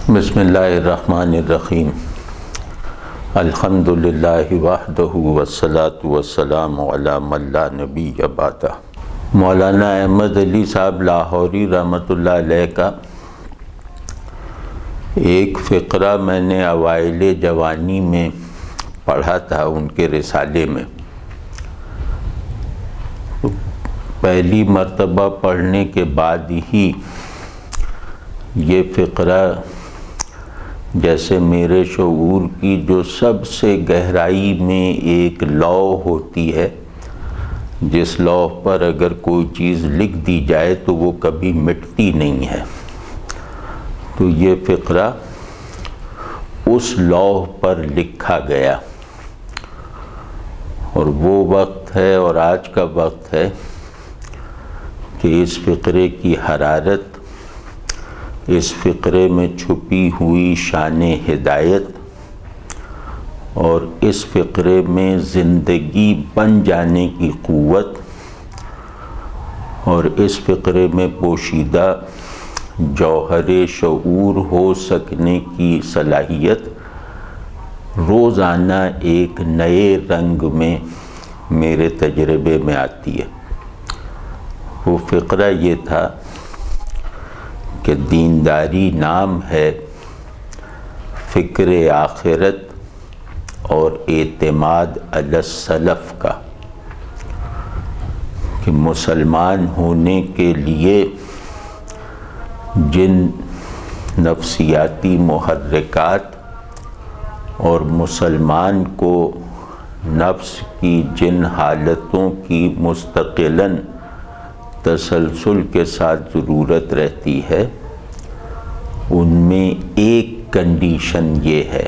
بسم اللہ الرحمن الرحیم الحمدللہ وحدہ والصلاة والسلام علی من لا نبی بعدہ۔ مولانا احمد علی صاحب لاہوری رحمۃ اللہ علیہ کا ایک فقرہ میں نے اوائل جوانی میں پڑھا تھا ان کے رسالے میں۔ پہلی مرتبہ پڑھنے کے بعد ہی یہ فقرہ جیسے میرے شعور کی جو سب سے گہرائی میں ایک لوح ہوتی ہے، جس لوح پر اگر کوئی چیز لکھ دی جائے تو وہ کبھی مٹتی نہیں ہے، تو یہ فقرہ اس لوح پر لکھا گیا۔ اور وہ وقت ہے اور آج کا وقت ہے کہ اس فقرے کی حرارت، اس فقرے میں چھپی ہوئی شان ہدایت اور اس فقرے میں زندگی بن جانے کی قوت اور اس فقرے میں پوشیدہ جوہر شعور ہو سکنے کی صلاحیت روزانہ ایک نئے رنگ میں میرے تجربے میں آتی ہے۔ وہ فقرہ یہ تھا کہ دینداری نام ہے فکر آخرت اور اعتماد علی السلف کا، کہ مسلمان ہونے کے لیے جن نفسیاتی محرکات اور مسلمان کو نفس کی جن حالتوں کی مستقلاً تسلسل کے ساتھ ضرورت رہتی ہے، ان میں ایک کنڈیشن یہ ہے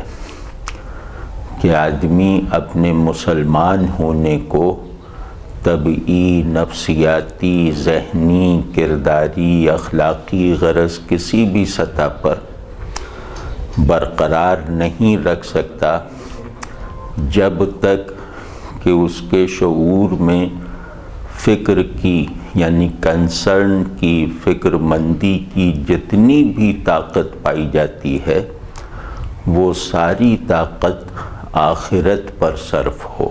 کہ آدمی اپنے مسلمان ہونے کو طبعی، نفسیاتی، ذہنی، کرداری، اخلاقی غرض کسی بھی سطح پر برقرار نہیں رکھ سکتا جب تک کہ اس کے شعور میں فکر کی یعنی کنسرن کی، فکر مندی کی جتنی بھی طاقت پائی جاتی ہے وہ ساری طاقت آخرت پر صرف ہو،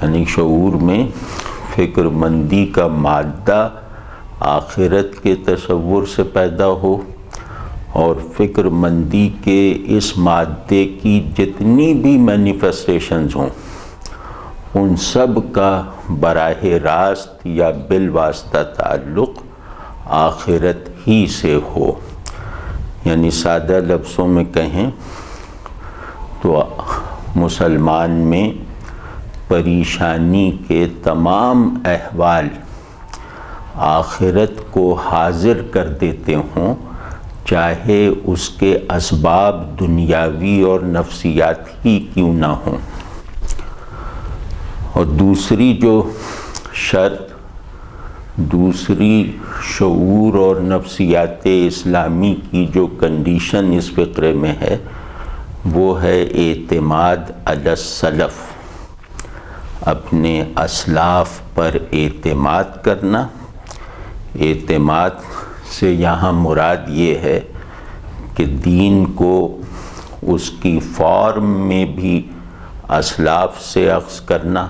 یعنی شعور میں فکر مندی کا مادہ آخرت کے تصور سے پیدا ہو اور فکر مندی کے اس مادے کی جتنی بھی مینیفیسٹیشنز ہوں ان سب کا براہ راست یا بالواسطہ تعلق آخرت ہی سے ہو۔ یعنی سادہ لفظوں میں کہیں تو مسلمان میں پریشانی کے تمام احوال آخرت کو حاضر کر دیتے ہوں، چاہے اس کے اسباب دنیاوی اور نفسیاتی کیوں نہ ہوں۔ اور دوسری جو شرط، دوسری شعور اور نفسیات اسلامی کی جو کنڈیشن اس فقرے میں ہے وہ ہے اعتماد علی السلف، اپنے اسلاف پر اعتماد کرنا۔ اعتماد سے یہاں مراد یہ ہے کہ دین کو اس کی فارم میں بھی اسلاف سے اخذ کرنا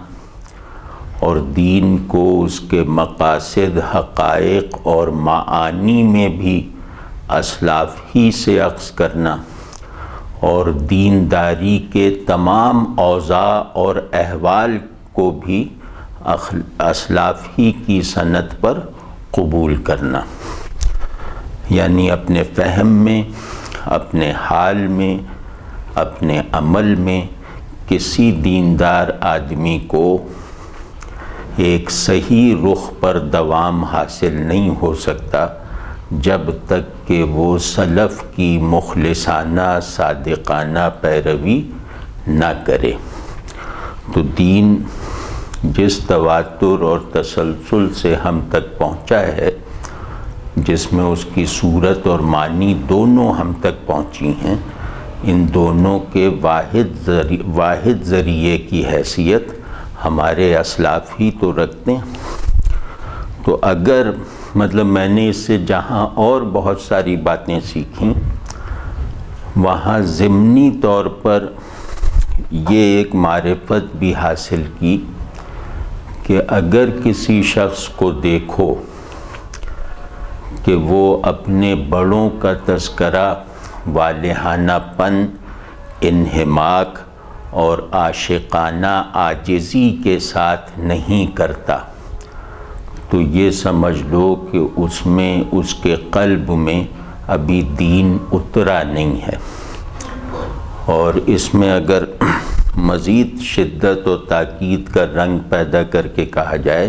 اور دین کو اس کے مقاصد، حقائق اور معانی میں بھی اسلاف ہی سے اخذ کرنا اور دینداری کے تمام اوضاع اور احوال کو بھی اسلاف ہی کی سنت پر قبول کرنا۔ یعنی اپنے فہم میں، اپنے حال میں، اپنے عمل میں کسی دیندار آدمی کو ایک صحیح رخ پر دوام حاصل نہیں ہو سکتا جب تک کہ وہ سلف کی مخلصانہ، صادقانہ پیروی نہ کرے۔ تو دین جس تواتر اور تسلسل سے ہم تک پہنچا ہے، جس میں اس کی صورت اور معنی دونوں ہم تک پہنچی ہیں، ان دونوں کے واحد ذریعے کی حیثیت ہمارے اسلاف ہی تو رکھتے ہیں۔ تو اگر میں نے اس سے جہاں اور بہت ساری باتیں سیکھیں، وہاں ضمنی طور پر یہ ایک معرفت بھی حاصل کی کہ اگر کسی شخص کو دیکھو کہ وہ اپنے بڑوں کا تذکرہ والہانہ پن، انہماک اور عاشقانہ عاجزی کے ساتھ نہیں کرتا، تو یہ سمجھ لو کہ اس میں، اس کے قلب میں ابھی دین اترا نہیں ہے۔ اور اس میں اگر مزید شدت و تاکید کا رنگ پیدا کر کے کہا جائے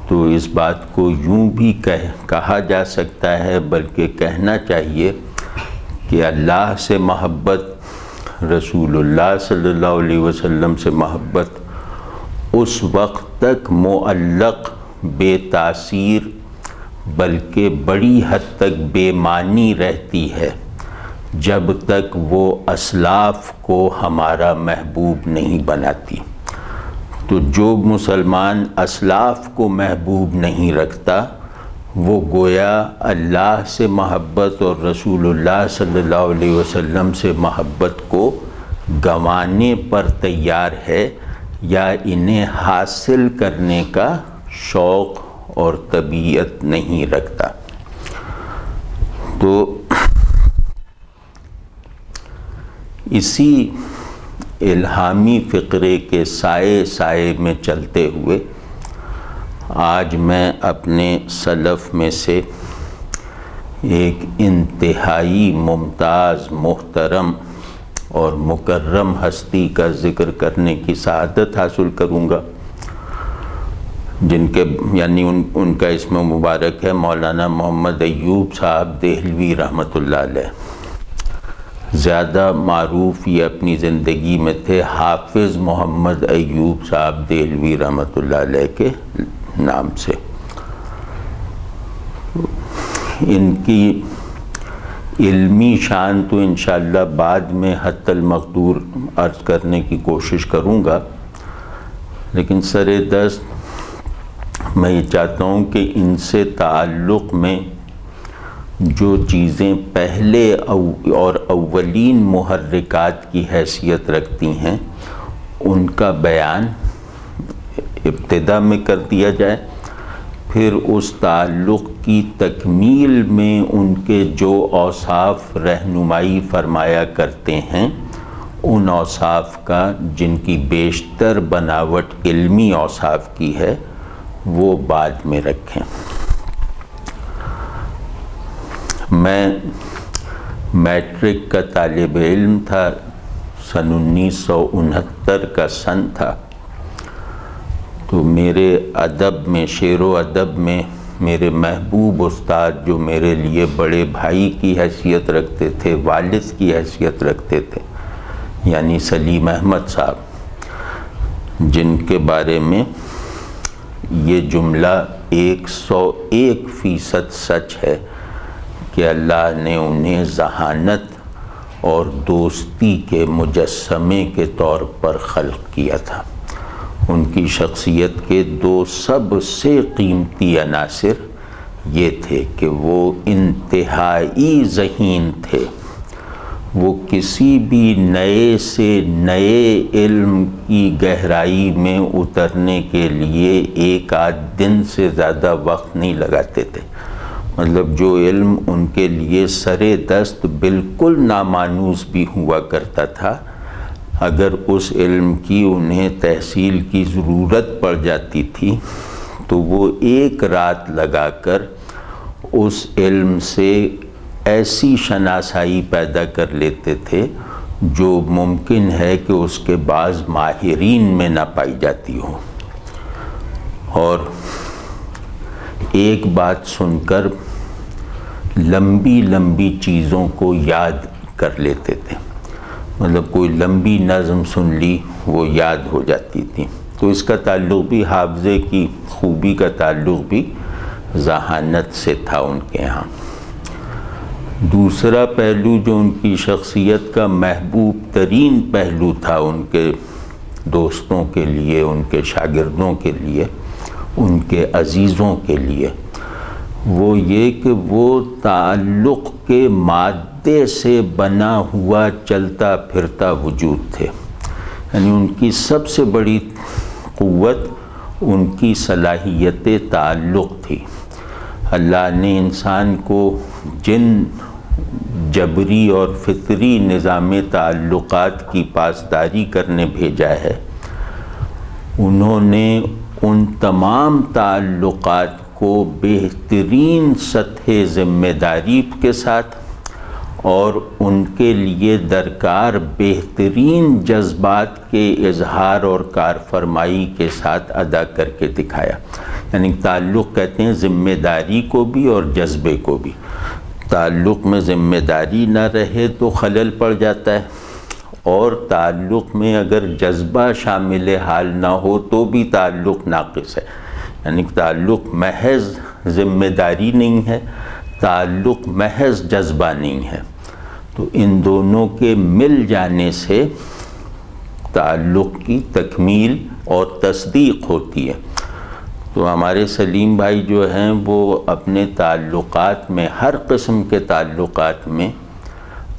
تو اس بات کو یوں بھی کہا جا سکتا ہے، بلکہ کہنا چاہیے کہ اللہ سے محبت، رسول اللہ صلی اللہ علیہ وسلم سے محبت اس وقت تک معلق، بے تاثیر، بلکہ بڑی حد تک بے معنی رہتی ہے جب تک وہ اسلاف کو ہمارا محبوب نہیں بناتی۔ تو جو مسلمان اسلاف کو محبوب نہیں رکھتا وہ گویا اللہ سے محبت اور رسول اللہ صلی اللہ علیہ وسلم سے محبت کو گنوانے پر تیار ہے، یا انہیں حاصل کرنے کا شوق اور طبیعت نہیں رکھتا۔ تو اسی الہامی فقرے کے سائے میں چلتے ہوئے آج میں اپنے سلف میں سے ایک انتہائی ممتاز، محترم اور مکرم ہستی کا ذکر کرنے کی سعادت حاصل کروں گا، جن کے یعنی ان کا اسم مبارک ہے مولانا محمد ایوب صاحب دہلوی رحمۃ اللہ علیہ۔ زیادہ معروف یہ اپنی زندگی میں تھے حافظ محمد ایوب صاحب دہلوی رحمۃ اللہ علیہ کے نام سے۔ ان کی علمی شان تو انشاءاللہ بعد میں حتی المقدور عرض کرنے کی کوشش کروں گا، لیکن سر دست میں یہ چاہتا ہوں کہ ان سے تعلق میں جو چیزیں پہلے اور اولین محرکات کی حیثیت رکھتی ہیں ان کا بیان ابتدا میں کر دیا جائے، پھر اس تعلق کی تکمیل میں ان کے جو اوصاف رہنمائی فرمایا کرتے ہیں ان اوصاف کا، جن کی بیشتر بناوٹ علمی اوصاف کی ہے، وہ بعد میں رکھیں۔ میں میٹرک کا طالب علم تھا، سن 1969 کا سن تھا، تو میرے ادب میں، شعر و ادب میں میرے محبوب استاد جو میرے لیے بڑے بھائی کی حیثیت رکھتے تھے، والد کی حیثیت رکھتے تھے، یعنی سلیم احمد صاحب، جن کے بارے میں یہ جملہ 101% سچ ہے کہ اللہ نے انہیں ذہانت اور دوستی کے مجسمے کے طور پر خلق کیا تھا۔ ان کی شخصیت کے دو سب سے قیمتی عناصر یہ تھے کہ وہ انتہائی ذہین تھے، وہ کسی بھی نئے سے نئے علم کی گہرائی میں اترنے کے لیے ایک آدھ دن سے زیادہ وقت نہیں لگاتے تھے۔ مطلب جو علم ان کے لیے سر دست بالکل نامانوس بھی ہوا کرتا تھا، اگر اس علم کی انہیں تحصیل کی ضرورت پڑ جاتی تھی تو وہ ایک رات لگا کر اس علم سے ایسی شناسائی پیدا کر لیتے تھے جو ممکن ہے کہ اس کے بعض ماہرین میں نہ پائی جاتی ہو، اور ایک بات سن کر لمبی لمبی چیزوں کو یاد کر لیتے تھے، مطلب کوئی لمبی نظم سن لی وہ یاد ہو جاتی تھی۔ تو اس کا تعلق بھی، حافظے کی خوبی کا تعلق بھی ذہانت سے تھا ان کے ہاں۔ دوسرا پہلو جو ان کی شخصیت کا محبوب ترین پہلو تھا ان کے دوستوں کے لیے، ان کے شاگردوں کے لیے، ان کے عزیزوں کے لیے، وہ یہ کہ وہ تعلق کے مادے سے بنا ہوا چلتا پھرتا وجود تھے. یعنی ان کی سب سے بڑی قوت ان کی صلاحیت تعلق تھی. اللہ نے انسان کو جن جبری اور فطری نظام تعلقات کی پاسداری کرنے بھیجا ہے، انہوں نے ان تمام تعلقات کو بہترین سطح ذمہ داری کے ساتھ اور ان کے لیے درکار بہترین جذبات کے اظہار اور کارفرمائی کے ساتھ ادا کر کے دکھایا. یعنی تعلق کہتے ہیں ذمہ داری کو بھی اور جذبے کو بھی. تعلق میں ذمہ داری نہ رہے تو خلل پڑ جاتا ہے، اور تعلق میں اگر جذبہ شامل حال نہ ہو تو بھی تعلق ناقص ہے. یعنی تعلق محض ذمہ داری نہیں ہے، تعلق محض جذبہ نہیں ہے. تو ان دونوں کے مل جانے سے تعلق کی تکمیل اور تصدیق ہوتی ہے. تو ہمارے سلیم بھائی جو ہیں وہ اپنے تعلقات میں، ہر قسم کے تعلقات میں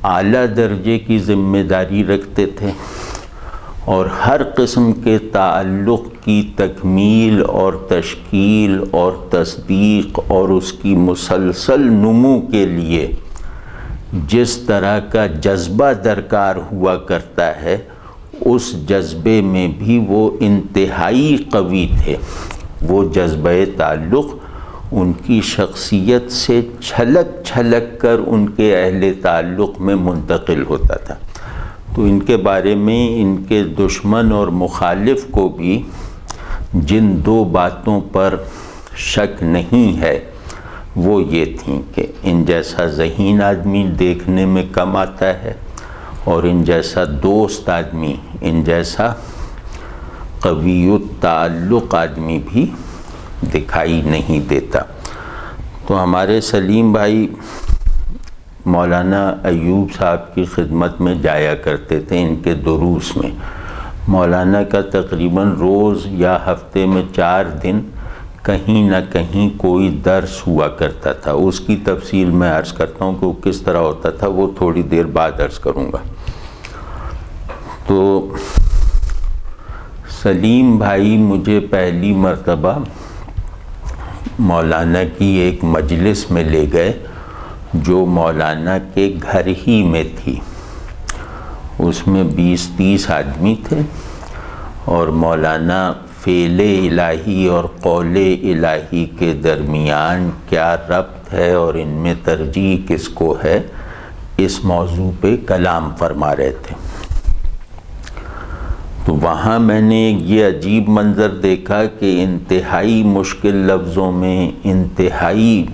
اعلیٰ درجے کی ذمہ داری رکھتے تھے، اور ہر قسم کے تعلق کی تکمیل اور تشکیل اور تصدیق اور اس کی مسلسل نمو کے لیے جس طرح کا جذبہ درکار ہوا کرتا ہے، اس جذبے میں بھی وہ انتہائی قوی تھے. وہ جذبہ تعلق ان کی شخصیت سے چھلک چھلک کر ان کے اہل تعلق میں منتقل ہوتا تھا. تو ان کے بارے میں ان کے دشمن اور مخالف کو بھی جن دو باتوں پر شک نہیں ہے وہ یہ تھیں کہ ان جیسا ذہین آدمی دیکھنے میں کم آتا ہے، اور ان جیسا دوست آدمی، ان جیسا قوی التعلق آدمی بھی دکھائی نہیں دیتا. تو ہمارے سلیم بھائی مولانا ایوب صاحب کی خدمت میں جایا کرتے تھے. ان کے دروس میں مولانا کا تقریباً روز یا ہفتے میں 4 دن کہیں نہ کہیں کوئی درس ہوا کرتا تھا. اس کی تفصیل میں عرض کرتا ہوں کہ وہ کس طرح ہوتا تھا، وہ تھوڑی دیر بعد عرض کروں گا. تو سلیم بھائی مجھے پہلی مرتبہ مولانا کی ایک مجلس میں لے گئے جو مولانا کے گھر ہی میں تھی. اس میں 20-30 آدمی تھے، اور مولانا فعل الہی اور قول الہی کے درمیان کیا ربط ہے اور ان میں ترجیح کس کو ہے، اس موضوع پہ کلام فرما رہے تھے. تو وہاں میں نے یہ عجیب منظر دیکھا کہ انتہائی مشکل لفظوں میں، انتہائی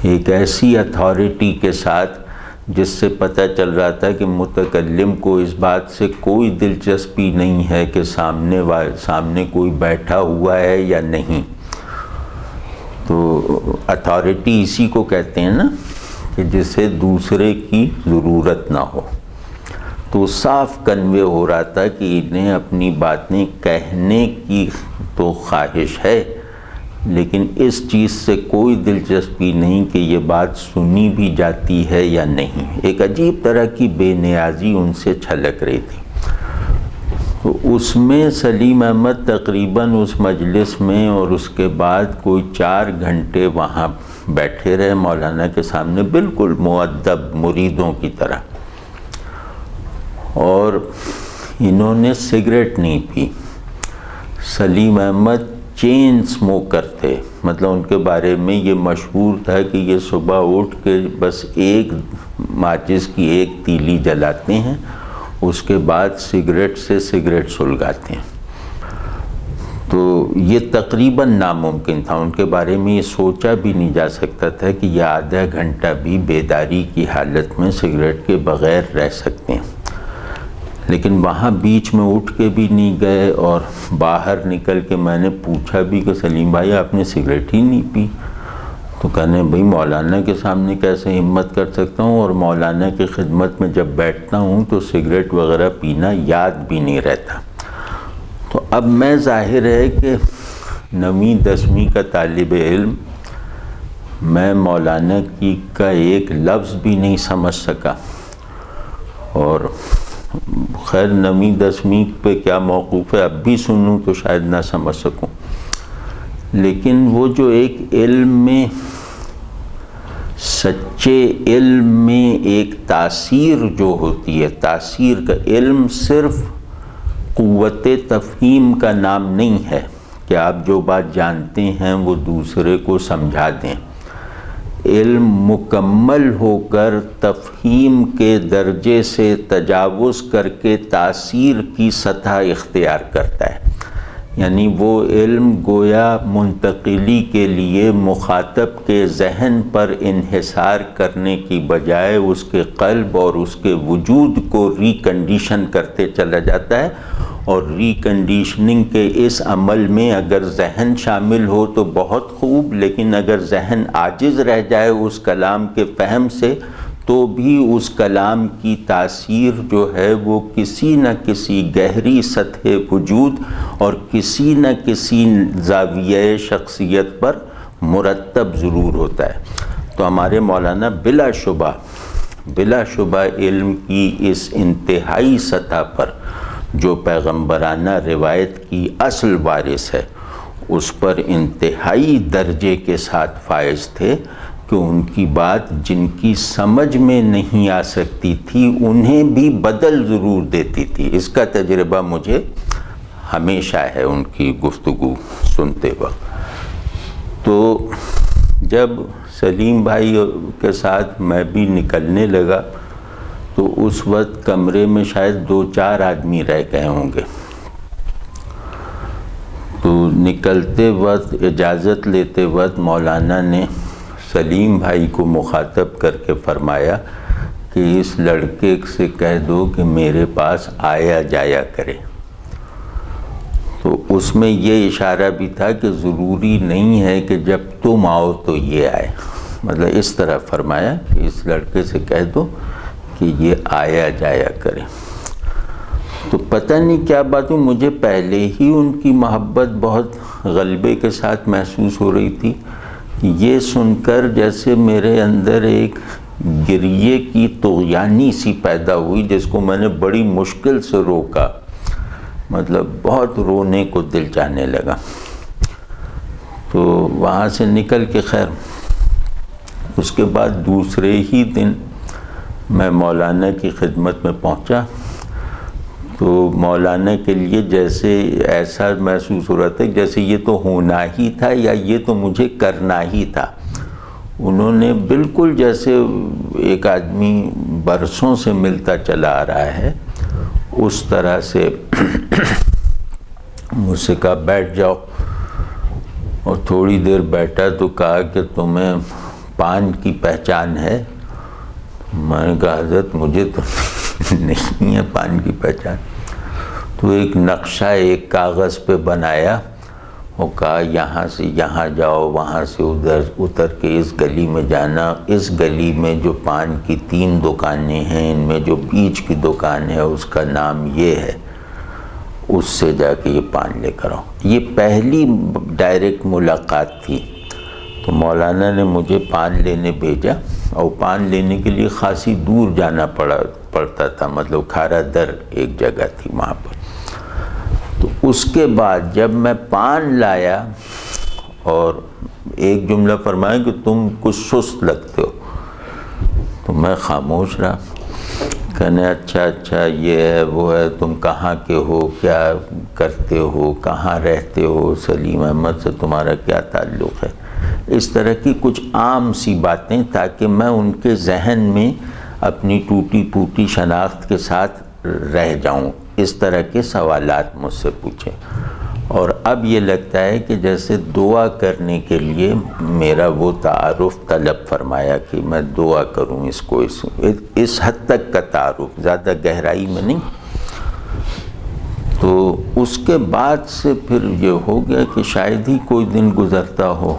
ایک ایسی اتھارٹی کے ساتھ جس سے پتہ چل رہا تھا کہ متکلم کو اس بات سے کوئی دلچسپی نہیں ہے کہ سامنے کوئی بیٹھا ہوا ہے یا نہیں. تو اتھارٹی اسی کو کہتے ہیں نا کہ جسے دوسرے کی ضرورت نہ ہو. تو صاف کنوے ہو رہا تھا کہ انہیں اپنی باتیں کہنے کی تو خواہش ہے، لیکن اس چیز سے کوئی دلچسپی نہیں کہ یہ بات سنی بھی جاتی ہے یا نہیں. ایک عجیب طرح کی بے نیازی ان سے چھلک رہی تھی. تو اس میں سلیم احمد تقریباً اس مجلس میں اور اس کے بعد کوئی 4 گھنٹے وہاں بیٹھے رہے مولانا کے سامنے، بالکل مؤدب مریدوں کی طرح. اور انہوں نے سگریٹ نہیں پی. سلیم احمد چین سموکر تھے، مطلب ان کے بارے میں یہ مشہور تھا کہ یہ صبح اٹھ کے بس ایک ماچس کی ایک تیلی جلاتے ہیں، اس کے بعد سگریٹ سے سگریٹ سلگاتے ہیں. تو یہ تقریباً ناممکن تھا. ان کے بارے میں یہ سوچا بھی نہیں جا سکتا تھا کہ یہ آدھا گھنٹہ بھی بیداری کی حالت میں سگریٹ کے بغیر رہ سکتے ہیں. لیکن وہاں بیچ میں اٹھ کے بھی نہیں گئے، اور باہر نکل کے میں نے پوچھا بھی کہ سلیم بھائی آپ نے سگریٹ ہی نہیں پی؟ تو کہنے بھائی مولانا کے سامنے کیسے ہمت کر سکتا ہوں، اور مولانا کی خدمت میں جب بیٹھتا ہوں تو سگریٹ وغیرہ پینا یاد بھی نہیں رہتا. تو اب میں ظاہر ہے کہ 9ویں 10ویں کا طالب علم میں مولانا کی کا ایک لفظ بھی نہیں سمجھ سکا، اور خیر 9ویں 10ویں پہ کیا موقوف ہے اب بھی سنوں تو شاید نہ سمجھ سکوں، لیکن وہ جو ایک علم میں، سچے علم میں ایک تاثیر جو ہوتی ہے، تاثیر کا علم صرف قوت تفہیم کا نام نہیں ہے کہ آپ جو بات جانتے ہیں وہ دوسرے کو سمجھا دیں، علم مکمل ہو کر تفہیم کے درجے سے تجاوز کر کے تاثیر کی سطح اختیار کرتا ہے، یعنی وہ علم گویا منتقلی کے لیے مخاطب کے ذہن پر انحصار کرنے کی بجائے اس کے قلب اور اس کے وجود کو ریکنڈیشن کرتے چلا جاتا ہے، اور ریکنڈیشننگ کے اس عمل میں اگر ذہن شامل ہو تو بہت خوب، لیکن اگر ذہن عاجز رہ جائے اس کلام کے فہم سے تو بھی اس کلام کی تاثیر جو ہے وہ کسی نہ کسی گہری سطح وجود اور کسی نہ کسی زاویہ شخصیت پر مرتب ضرور ہوتا ہے۔ تو ہمارے مولانا بلا شبہ علم کی اس انتہائی سطح پر جو پیغمبرانہ روایت کی اصل وارث ہے، اس پر انتہائی درجے کے ساتھ فائز تھے کہ ان کی بات جن کی سمجھ میں نہیں آ سکتی تھی انہیں بھی بدل ضرور دیتی تھی۔ اس کا تجربہ مجھے ہمیشہ ہے ان کی گفتگو سنتے وقت۔ تو جب سلیم بھائی کے ساتھ میں بھی نکلنے لگا تو اس وقت کمرے میں شاید 2-4 آدمی رہ گئے ہوں گے، تو نکلتے وقت اجازت لیتے وقت مولانا نے سلیم بھائی کو مخاطب کر کے فرمایا کہ اس لڑکے سے کہہ دو کہ میرے پاس آیا جایا کرے۔ تو اس میں یہ اشارہ بھی تھا کہ ضروری نہیں ہے کہ جب تم آؤ تو یہ آئے، مطلب اس طرح فرمایا کہ اس لڑکے سے کہہ دو کہ یہ آیا جایا کرے۔ تو پتہ نہیں کیا بات ہوں، مجھے پہلے ہی ان کی محبت بہت غلبے کے ساتھ محسوس ہو رہی تھی، یہ سن کر جیسے میرے اندر ایک گریے کی طغیانی سی پیدا ہوئی جس کو میں نے بڑی مشکل سے روکا، مطلب بہت رونے کو دل چاہنے لگا۔ تو وہاں سے نکل کے خیر اس کے بعد دوسرے ہی دن میں مولانا کی خدمت میں پہنچا، تو مولانا کے لیے جیسے ایسا محسوس ہو رہا تھا جیسے یہ تو ہونا ہی تھا یا یہ تو مجھے کرنا ہی تھا۔ انہوں نے بالکل جیسے ایک آدمی برسوں سے ملتا چلا آ رہا ہے اس طرح سے مجھ سے کہا بیٹھ جاؤ، اور تھوڑی دیر بیٹھا تو کہا کہ تمہیں پان کی پہچان ہے؟ میں نے کہا حضرت مجھے تو نہیں ہے پان کی پہچان۔ تو ایک نقشہ ایک کاغذ پہ بنایا اور کہا یہاں سے یہاں جاؤ، وہاں سے ادھر اتر کے اس گلی میں جانا، اس گلی میں جو پان کی 3 دکانیں ہیں ان میں جو بیچ کی دکان ہے اس کا نام یہ ہے، اس سے جا کے یہ پان لے کر آؤ۔ یہ پہلی ڈائریکٹ ملاقات تھی۔ تو مولانا نے مجھے پان لینے بھیجا، اور پان لینے کے لیے خاصی دور جانا پڑتا تھا، مطلب کھارا در ایک جگہ تھی وہاں پر۔ تو اس کے بعد جب میں پان لایا اور ایک جملہ فرمایا کہ تم کچھ سست لگتے ہو، تو میں خاموش رہا۔ کہنے اچھا یہ ہے وہ ہے، تم کہاں کے ہو، کیا کرتے ہو، کہاں رہتے ہو، سلیم احمد سے تمہارا کیا تعلق ہے، اس طرح کی کچھ عام سی باتیں، تاکہ میں ان کے ذہن میں اپنی ٹوٹی پھوٹی شناخت کے ساتھ رہ جاؤں۔ اس طرح کے سوالات مجھ سے پوچھیں، اور اب یہ لگتا ہے کہ جیسے دعا کرنے کے لیے میرا وہ تعارف طلب فرمایا کہ میں دعا کروں اس کو، اس حد تک کا تعارف، زیادہ گہرائی میں نہیں۔ تو اس کے بعد سے پھر یہ ہو گیا کہ شاید ہی کوئی دن گزرتا ہو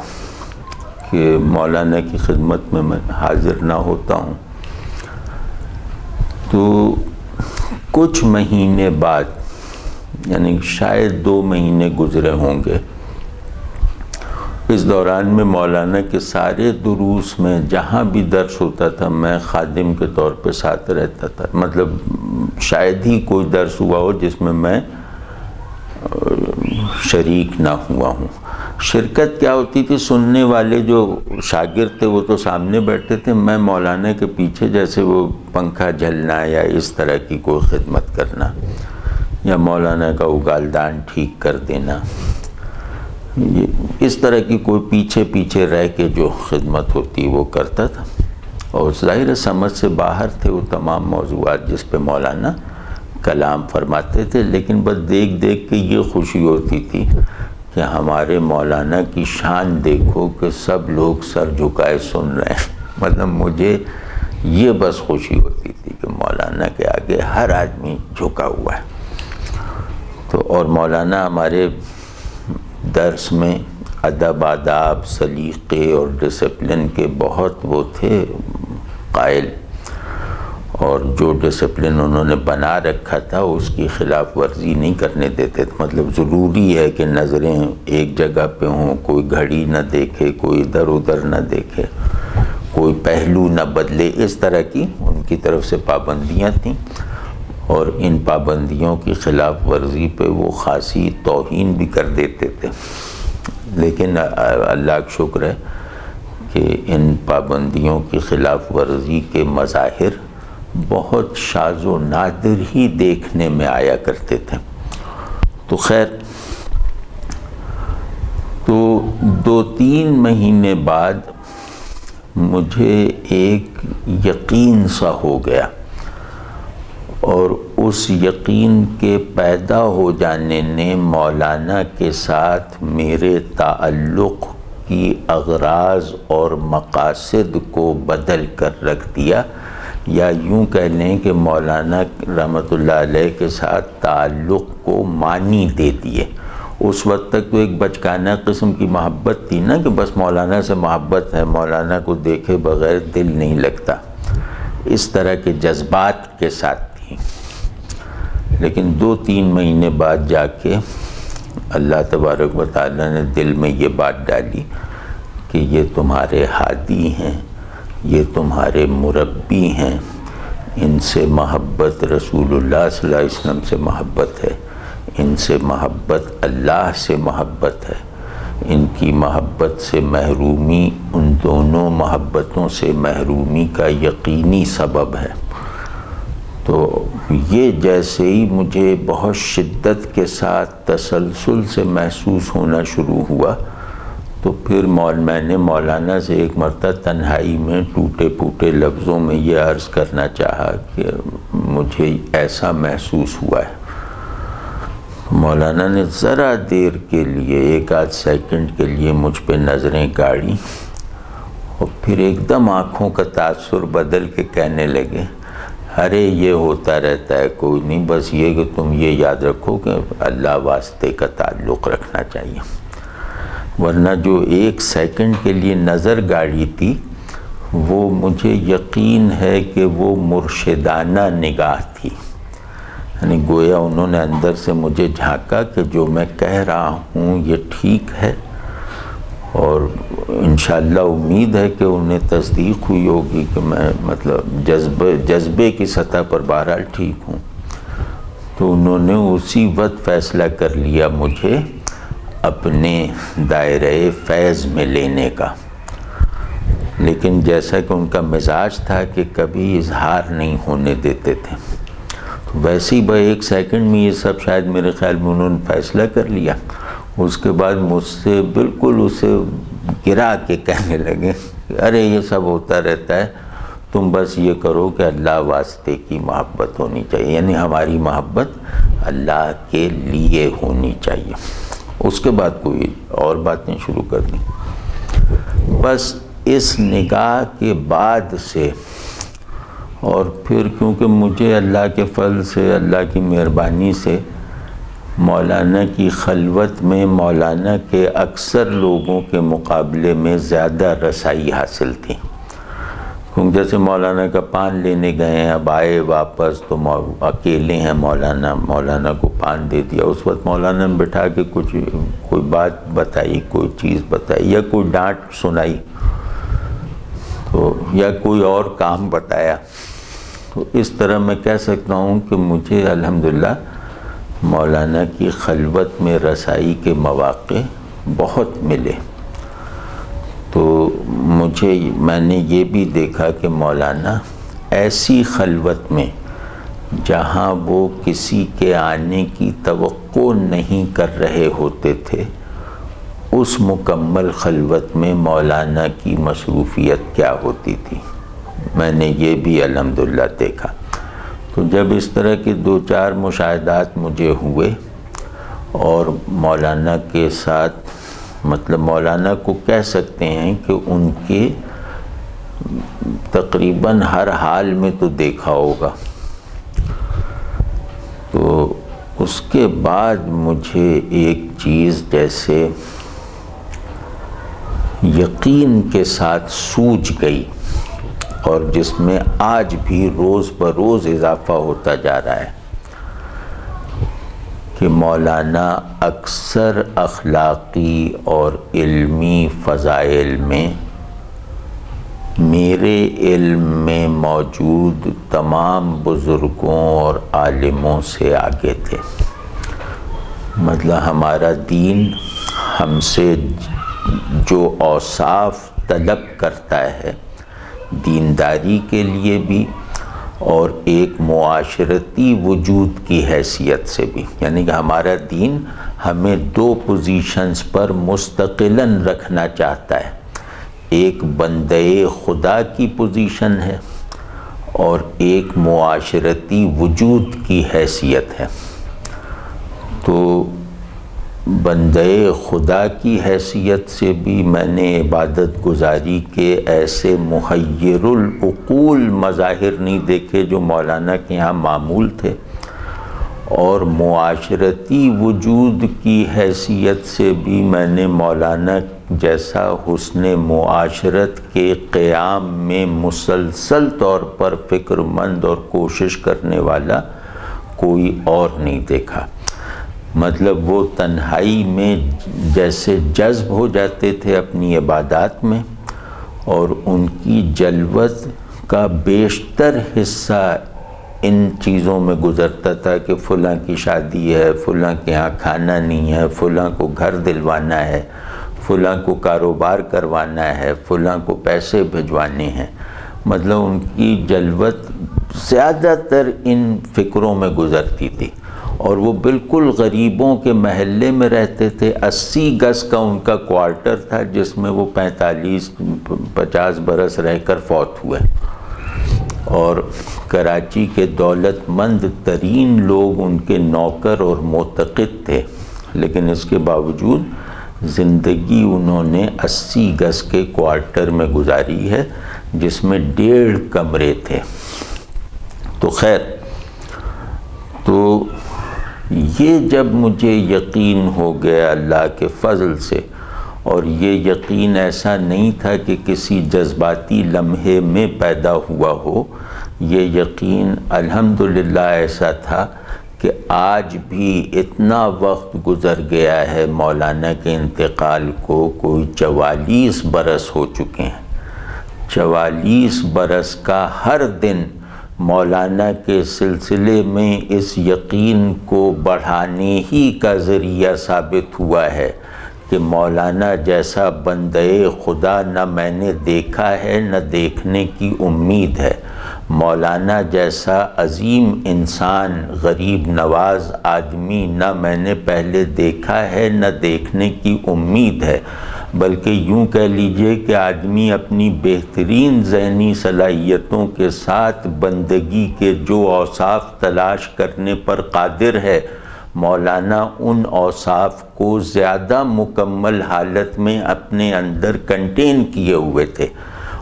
کہ مولانا کی خدمت میں حاضر نہ ہوتا ہوں۔ تو کچھ مہینے بعد، یعنی شاید 2 مہینے گزرے ہوں گے، اس دوران میں مولانا کے سارے دروس میں جہاں بھی درس ہوتا تھا میں خادم کے طور پہ ساتھ رہتا تھا، مطلب شاید ہی کوئی درس ہوا ہو جس میں میں شریک نہ ہوا ہوں۔ شرکت کیا ہوتی تھی، سننے والے جو شاگرد تھے وہ تو سامنے بیٹھتے تھے، میں مولانا کے پیچھے جیسے وہ پنکھا جھلنا یا اس طرح کی کوئی خدمت کرنا یا مولانا کا اگالدان ٹھیک کر دینا، اس طرح کی کوئی پیچھے پیچھے رہ کے جو خدمت ہوتی وہ کرتا تھا۔ اور ظاہر سمجھ سے باہر تھے وہ تمام موضوعات جس پہ مولانا کلام فرماتے تھے، لیکن بس دیکھ دیکھ کے یہ خوشی ہوتی تھی کہ ہمارے مولانا کی شان دیکھو کہ سب لوگ سر جھکائے سن رہے ہیں، مطلب مجھے یہ بس خوشی ہوتی تھی کہ مولانا کے آگے ہر آدمی جھکا ہوا ہے۔ تو اور مولانا ہمارے درس میں ادب، آداب، سلیقے اور ڈسپلن کے بہت وہ تھے قائل، اور جو ڈسپلن انہوں نے بنا رکھا تھا اس کی خلاف ورزی نہیں کرنے دیتے تھے۔ مطلب ضروری ہے کہ نظریں ایک جگہ پہ ہوں، کوئی گھڑی نہ دیکھے، کوئی ادھر ادھر نہ دیکھے، کوئی پہلو نہ بدلے، اس طرح کی ان کی طرف سے پابندیاں تھیں، اور ان پابندیوں کی خلاف ورزی پہ وہ خاصی توہین بھی کر دیتے تھے۔ لیکن اللہ کا شکر ہے کہ ان پابندیوں کی خلاف ورزی کے مظاہر بہت شاذ و نادر ہی دیکھنے میں آیا کرتے تھے۔ تو خیر، تو 2-3 مہینے بعد مجھے ایک یقین سا ہو گیا، اور اس یقین کے پیدا ہو جانے نے مولانا کے ساتھ میرے تعلق کی اغراض اور مقاصد کو بدل کر رکھ دیا، یا یوں کہہ لیں کہ مولانا رحمۃ اللہ علیہ کے ساتھ تعلق کو معنی دے دیے۔ اس وقت تک تو ایک بچکانہ قسم کی محبت تھی نا، کہ بس مولانا سے محبت ہے، مولانا کو دیکھے بغیر دل نہیں لگتا، اس طرح کے جذبات کے ساتھ تھی۔ لیکن 2-3 مہینے بعد جا کے اللہ تبارک و تعالیٰ نے دل میں یہ بات ڈالی کہ یہ تمہارے ہادی ہیں، یہ تمہارے مربی ہیں، ان سے محبت رسول اللہ صلی اللہ علیہ وسلم سے محبت ہے، ان سے محبت اللہ سے محبت ہے، ان کی محبت سے محرومی ان دونوں محبتوں سے محرومی کا یقینی سبب ہے۔ تو یہ جیسے ہی مجھے بہت شدت کے ساتھ تسلسل سے محسوس ہونا شروع ہوا، تو پھر میں نے مولانا سے ایک مرتبہ تنہائی میں ٹوٹے پھوٹے لفظوں میں یہ عرض کرنا چاہا کہ مجھے ایسا محسوس ہوا ہے۔ مولانا نے ذرا دیر کے لیے، 1-8 سیکنڈ کے لیے مجھ پہ نظریں گاڑی، اور پھر ایک دم آنکھوں کا تاثر بدل کے کہنے لگے، ارے یہ ہوتا رہتا ہے، کوئی نہیں، بس یہ کہ تم یہ یاد رکھو کہ اللہ واسطے کا تعلق رکھنا چاہیے۔ ورنہ جو 1 سیکنڈ کے لیے نظر گاڑی تھی، وہ مجھے یقین ہے کہ وہ مرشدانہ نگاہ تھی، یعنی گویا انہوں نے اندر سے مجھے جھانکا کہ جو میں کہہ رہا ہوں یہ ٹھیک ہے، اور انشاءاللہ امید ہے کہ انہیں تصدیق ہوئی ہوگی کہ میں مطلب جذبے کی سطح پر بہرحال ٹھیک ہوں۔ تو انہوں نے اسی وقت فیصلہ کر لیا مجھے اپنے دائرہ فیض میں لینے کا، لیکن جیسا کہ ان کا مزاج تھا کہ کبھی اظہار نہیں ہونے دیتے تھے، تو ویسے ہی 1 سیکنڈ میں یہ سب شاید میرے خیال میں انہوں نے فیصلہ کر لیا۔ اس کے بعد مجھ سے بالکل اسے گرا کے کہنے لگے، ارے یہ سب ہوتا رہتا ہے، تم بس یہ کرو کہ اللہ واسطے کی محبت ہونی چاہیے، یعنی ہماری محبت اللہ کے لیے ہونی چاہیے۔ اس کے بعد کوئی اور باتیں شروع کر دیں۔ بس اس نگاہ کے بعد سے، اور پھر کیونکہ مجھے اللہ کے فضل سے، اللہ کی مہربانی سے مولانا کی خلوت میں مولانا کے اکثر لوگوں کے مقابلے میں زیادہ رسائی حاصل تھی، کیونکہ جیسے مولانا کا پان لینے گئے ہیں، اب آئے واپس تو اکیلے ہیں، مولانا کو پان دے دیا، اس وقت مولانا نے بٹھا کے کوئی بات بتائی، کوئی چیز بتائی، یا کوئی ڈانٹ سنائی، تو یا کوئی اور کام بتایا، تو اس طرح میں کہہ سکتا ہوں کہ مجھے الحمدللہ مولانا کی خلوت میں رسائی کے مواقع بہت ملے۔ تو میں نے یہ بھی دیکھا کہ مولانا ایسی خلوت میں جہاں وہ کسی کے آنے کی توقع نہیں کر رہے ہوتے تھے، اس مکمل خلوت میں مولانا کی مصروفیت کیا ہوتی تھی، میں نے یہ بھی الحمدللہ دیکھا۔ تو جب اس طرح کے 2-4 مشاہدات مجھے ہوئے، اور مولانا کے ساتھ مطلب مولانا کو کہہ سکتے ہیں کہ ان کے تقریباً ہر حال میں تو دیکھا ہوگا، تو اس کے بعد مجھے ایک چیز جیسے یقین کے ساتھ سوجھ گئی، اور جس میں آج بھی روز بروز اضافہ ہوتا جا رہا ہے، کہ مولانا اکثر اخلاقی اور علمی فضائل میں میرے علم میں موجود تمام بزرگوں اور عالموں سے آگے تھے۔ مطلب ہمارا دین ہم سے جو اوصاف طلب کرتا ہے دینداری کے لیے بھی، اور ایک معاشرتی وجود کی حیثیت سے بھی، یعنی کہ ہمارا دین ہمیں 2 پوزیشنز پر مستقلاً رکھنا چاہتا ہے، ایک بندے خدا کی پوزیشن ہے اور ایک معاشرتی وجود کی حیثیت ہے۔ تو بندے خدا کی حیثیت سے بھی میں نے عبادت گزاری کے ایسے محیر العقول مظاہر نہیں دیکھے جو مولانا کے یہاں معمول تھے، اور معاشرتی وجود کی حیثیت سے بھی میں نے مولانا جیسا حسن معاشرت کے قیام میں مسلسل طور پر فکر مند اور کوشش کرنے والا کوئی اور نہیں دیکھا۔ مطلب وہ تنہائی میں جیسے جذب ہو جاتے تھے اپنی عبادات میں، اور ان کی جلوت کا بیشتر حصہ ان چیزوں میں گزرتا تھا کہ فلاں کی شادی ہے، فلاں کے ہاں کھانا نہیں ہے، فلاں کو گھر دلوانا ہے، فلاں کو کاروبار کروانا ہے، فلاں کو پیسے بھجوانے ہیں۔ مطلب ان کی جلوت زیادہ تر ان فکروں میں گزرتی تھی، اور وہ بالکل غریبوں کے محلے میں رہتے تھے۔ 80 گز کا ان کا کوارٹر تھا، جس میں وہ 45-50 برس رہ کر فوت ہوئے، اور کراچی کے دولت مند ترین لوگ ان کے نوکر اور معتقد تھے، لیکن اس کے باوجود زندگی انہوں نے 80 گز کے کوارٹر میں گزاری ہے، جس میں 1.5 کمرے تھے۔ تو خیر، تو یہ جب مجھے یقین ہو گیا اللہ کے فضل سے، اور یہ یقین ایسا نہیں تھا کہ کسی جذباتی لمحے میں پیدا ہوا ہو، یہ یقین الحمدللہ ایسا تھا کہ آج بھی اتنا وقت گزر گیا ہے مولانا کے انتقال کو، کوئی 44 برس ہو چکے ہیں۔ 44 برس کا ہر دن مولانا کے سلسلے میں اس یقین کو بڑھانے ہی کا ذریعہ ثابت ہوا ہے کہ مولانا جیسا بندے خدا نہ میں نے دیکھا ہے، نہ دیکھنے کی امید ہے۔ مولانا جیسا عظیم انسان، غریب نواز آدمی نہ میں نے پہلے دیکھا ہے، نہ دیکھنے کی امید ہے، بلکہ یوں کہہ لیجئے کہ آدمی اپنی بہترین ذہنی صلاحیتوں کے ساتھ بندگی کے جو اوصاف تلاش کرنے پر قادر ہے، مولانا ان اوصاف کو زیادہ مکمل حالت میں اپنے اندر کنٹین کیے ہوئے تھے،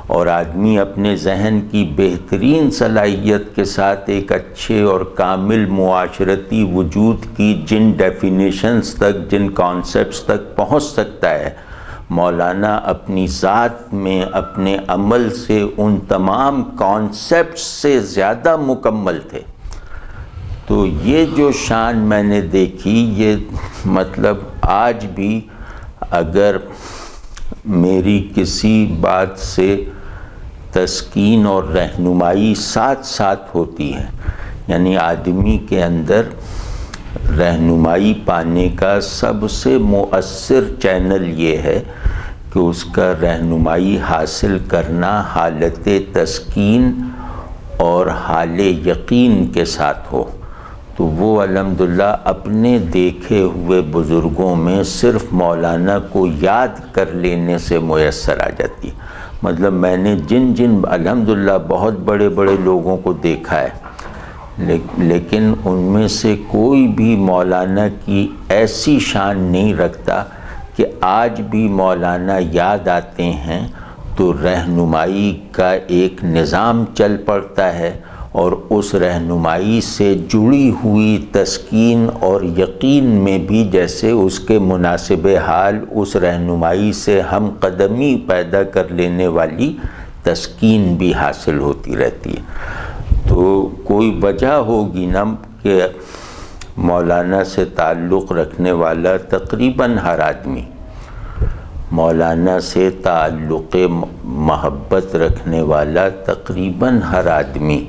اور آدمی اپنے ذہن کی بہترین صلاحیت کے ساتھ ایک اچھے اور کامل معاشرتی وجود کی جن ڈیفینیشنز تک، جن کانسیپٹس تک پہنچ سکتا ہے، مولانا اپنی ذات میں اپنے عمل سے ان تمام کانسیپٹس سے زیادہ مکمل تھے۔ تو یہ جو شان میں نے دیکھی، یہ مطلب آج بھی اگر میری کسی بات سے تسکین اور رہنمائی ساتھ ساتھ ہوتی ہے، یعنی آدمی کے اندر رہنمائی پانے کا سب سے مؤثر چینل یہ ہے کہ اس کا رہنمائی حاصل کرنا حالت تسکین اور حال یقین کے ساتھ ہو، تو وہ الحمدللہ اپنے دیکھے ہوئے بزرگوں میں صرف مولانا کو یاد کر لینے سے میسر آ جاتی ہے۔ مطلب میں نے جن الحمدللہ بہت بڑے بڑے لوگوں کو دیکھا ہے، لیکن ان میں سے کوئی بھی مولانا کی ایسی شان نہیں رکھتا کہ آج بھی مولانا یاد آتے ہیں تو رہنمائی کا ایک نظام چل پڑتا ہے، اور اس رہنمائی سے جڑی ہوئی تسکین اور یقین میں بھی جیسے اس کے مناسب حال اس رہنمائی سے ہم قدمی پیدا کر لینے والی تسکین بھی حاصل ہوتی رہتی ہے۔ تو کوئی وجہ ہوگی نا کہ مولانا سے تعلق رکھنے والا تقریباً ہر آدمی، مولانا سے تعلق محبت رکھنے والا تقریباً ہر آدمی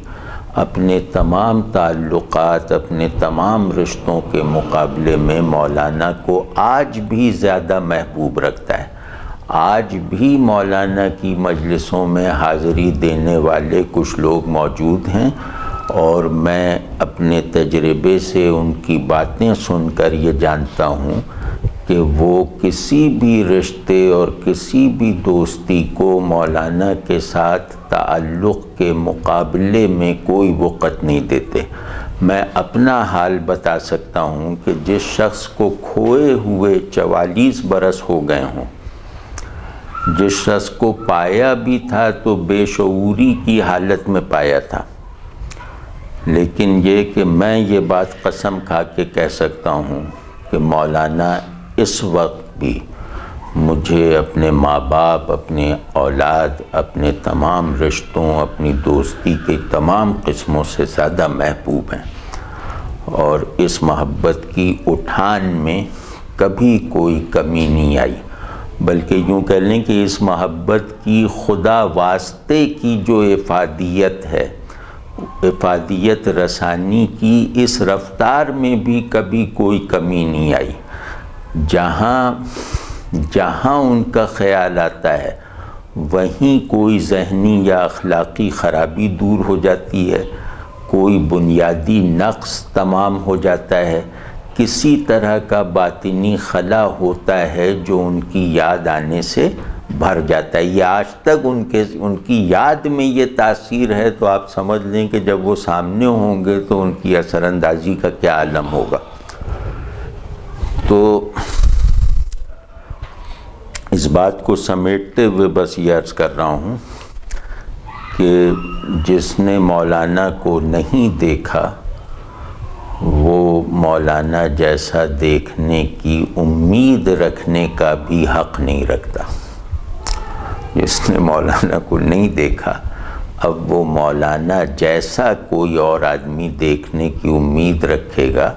اپنے تمام تعلقات، اپنے تمام رشتوں کے مقابلے میں مولانا کو آج بھی زیادہ محبوب رکھتا ہے۔ آج بھی مولانا کی مجلسوں میں حاضری دینے والے کچھ لوگ موجود ہیں، اور میں اپنے تجربے سے ان کی باتیں سن کر یہ جانتا ہوں کہ وہ کسی بھی رشتے اور کسی بھی دوستی کو مولانا کے ساتھ تعلق کے مقابلے میں کوئی وقت نہیں دیتے۔ میں اپنا حال بتا سکتا ہوں کہ جس شخص کو کھوئے ہوئے 44 برس ہو گئے ہوں، جس شخص کو پایا بھی تھا تو بے شعوری کی حالت میں پایا تھا، لیکن یہ کہ میں یہ بات قسم کھا کے کہہ سکتا ہوں کہ مولانا اس وقت بھی مجھے اپنے ماں باپ، اپنے اولاد، اپنے تمام رشتوں، اپنی دوستی کے تمام قسموں سے زیادہ محبوب ہیں، اور اس محبت کی اٹھان میں کبھی کوئی کمی نہیں آئی، بلکہ یوں کہہ لیں کہ اس محبت کی خدا واسطے کی جو افادیت ہے، افادیت رسانی کی اس رفتار میں بھی کبھی کوئی کمی نہیں آئی۔ جہاں ان کا خیال آتا ہے وہیں کوئی ذہنی یا اخلاقی خرابی دور ہو جاتی ہے، کوئی بنیادی نقص تمام ہو جاتا ہے، کسی طرح کا باطنی خلا ہوتا ہے جو ان کی یاد آنے سے بھر جاتا ہے۔ یہ آج تک ان کی یاد میں یہ تاثیر ہے، تو آپ سمجھ لیں کہ جب وہ سامنے ہوں گے تو ان کی اثر اندازی کا کیا عالم ہوگا۔ تو اس بات کو سمیٹتے ہوئے بس یہ عرض کر رہا ہوں کہ جس نے مولانا کو نہیں دیکھا وہ مولانا جیسا دیکھنے کی امید رکھنے کا بھی حق نہیں رکھتا۔ جس نے مولانا کو نہیں دیکھا اب وہ مولانا جیسا کوئی اور آدمی دیکھنے کی امید رکھے گا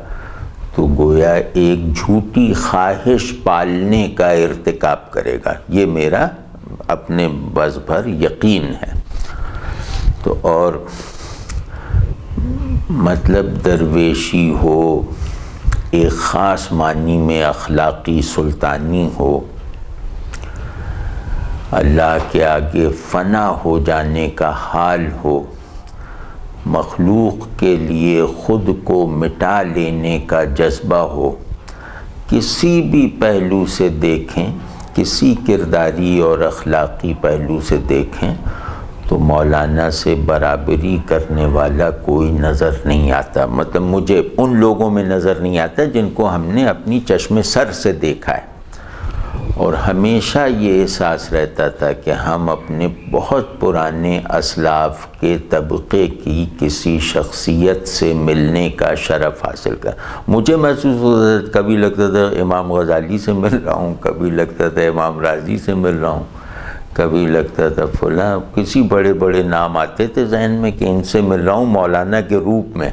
تو گویا ایک جھوٹی خواہش پالنے کا ارتکاب کرے گا۔ یہ میرا اپنے بس بھر یقین ہے۔ تو اور مطلب درویشی ہو، ایک خاص معنی میں اخلاقی سلطانی ہو، اللہ کے آگے فنا ہو جانے کا حال ہو، مخلوق کے لیے خود کو مٹا لینے کا جذبہ ہو، کسی بھی پہلو سے دیکھیں، کسی کرداری اور اخلاقی پہلو سے دیکھیں تو مولانا سے برابری کرنے والا کوئی نظر نہیں آتا۔ مطلب مجھے ان لوگوں میں نظر نہیں آتا جن کو ہم نے اپنی چشم سر سے دیکھا ہے، اور ہمیشہ یہ احساس رہتا تھا کہ ہم اپنے بہت پرانے اسلاف کے طبقے کی کسی شخصیت سے ملنے کا شرف حاصل کر. مجھے محسوس ہوتا تھا، کبھی لگتا تھا امام غزالی سے مل رہا ہوں، کبھی لگتا تھا امام رازی سے مل رہا ہوں، کبھی لگتا تھا فلاں، کسی بڑے بڑے نام آتے تھے ذہن میں کہ ان سے مل رہا ہوں مولانا کے روپ میں.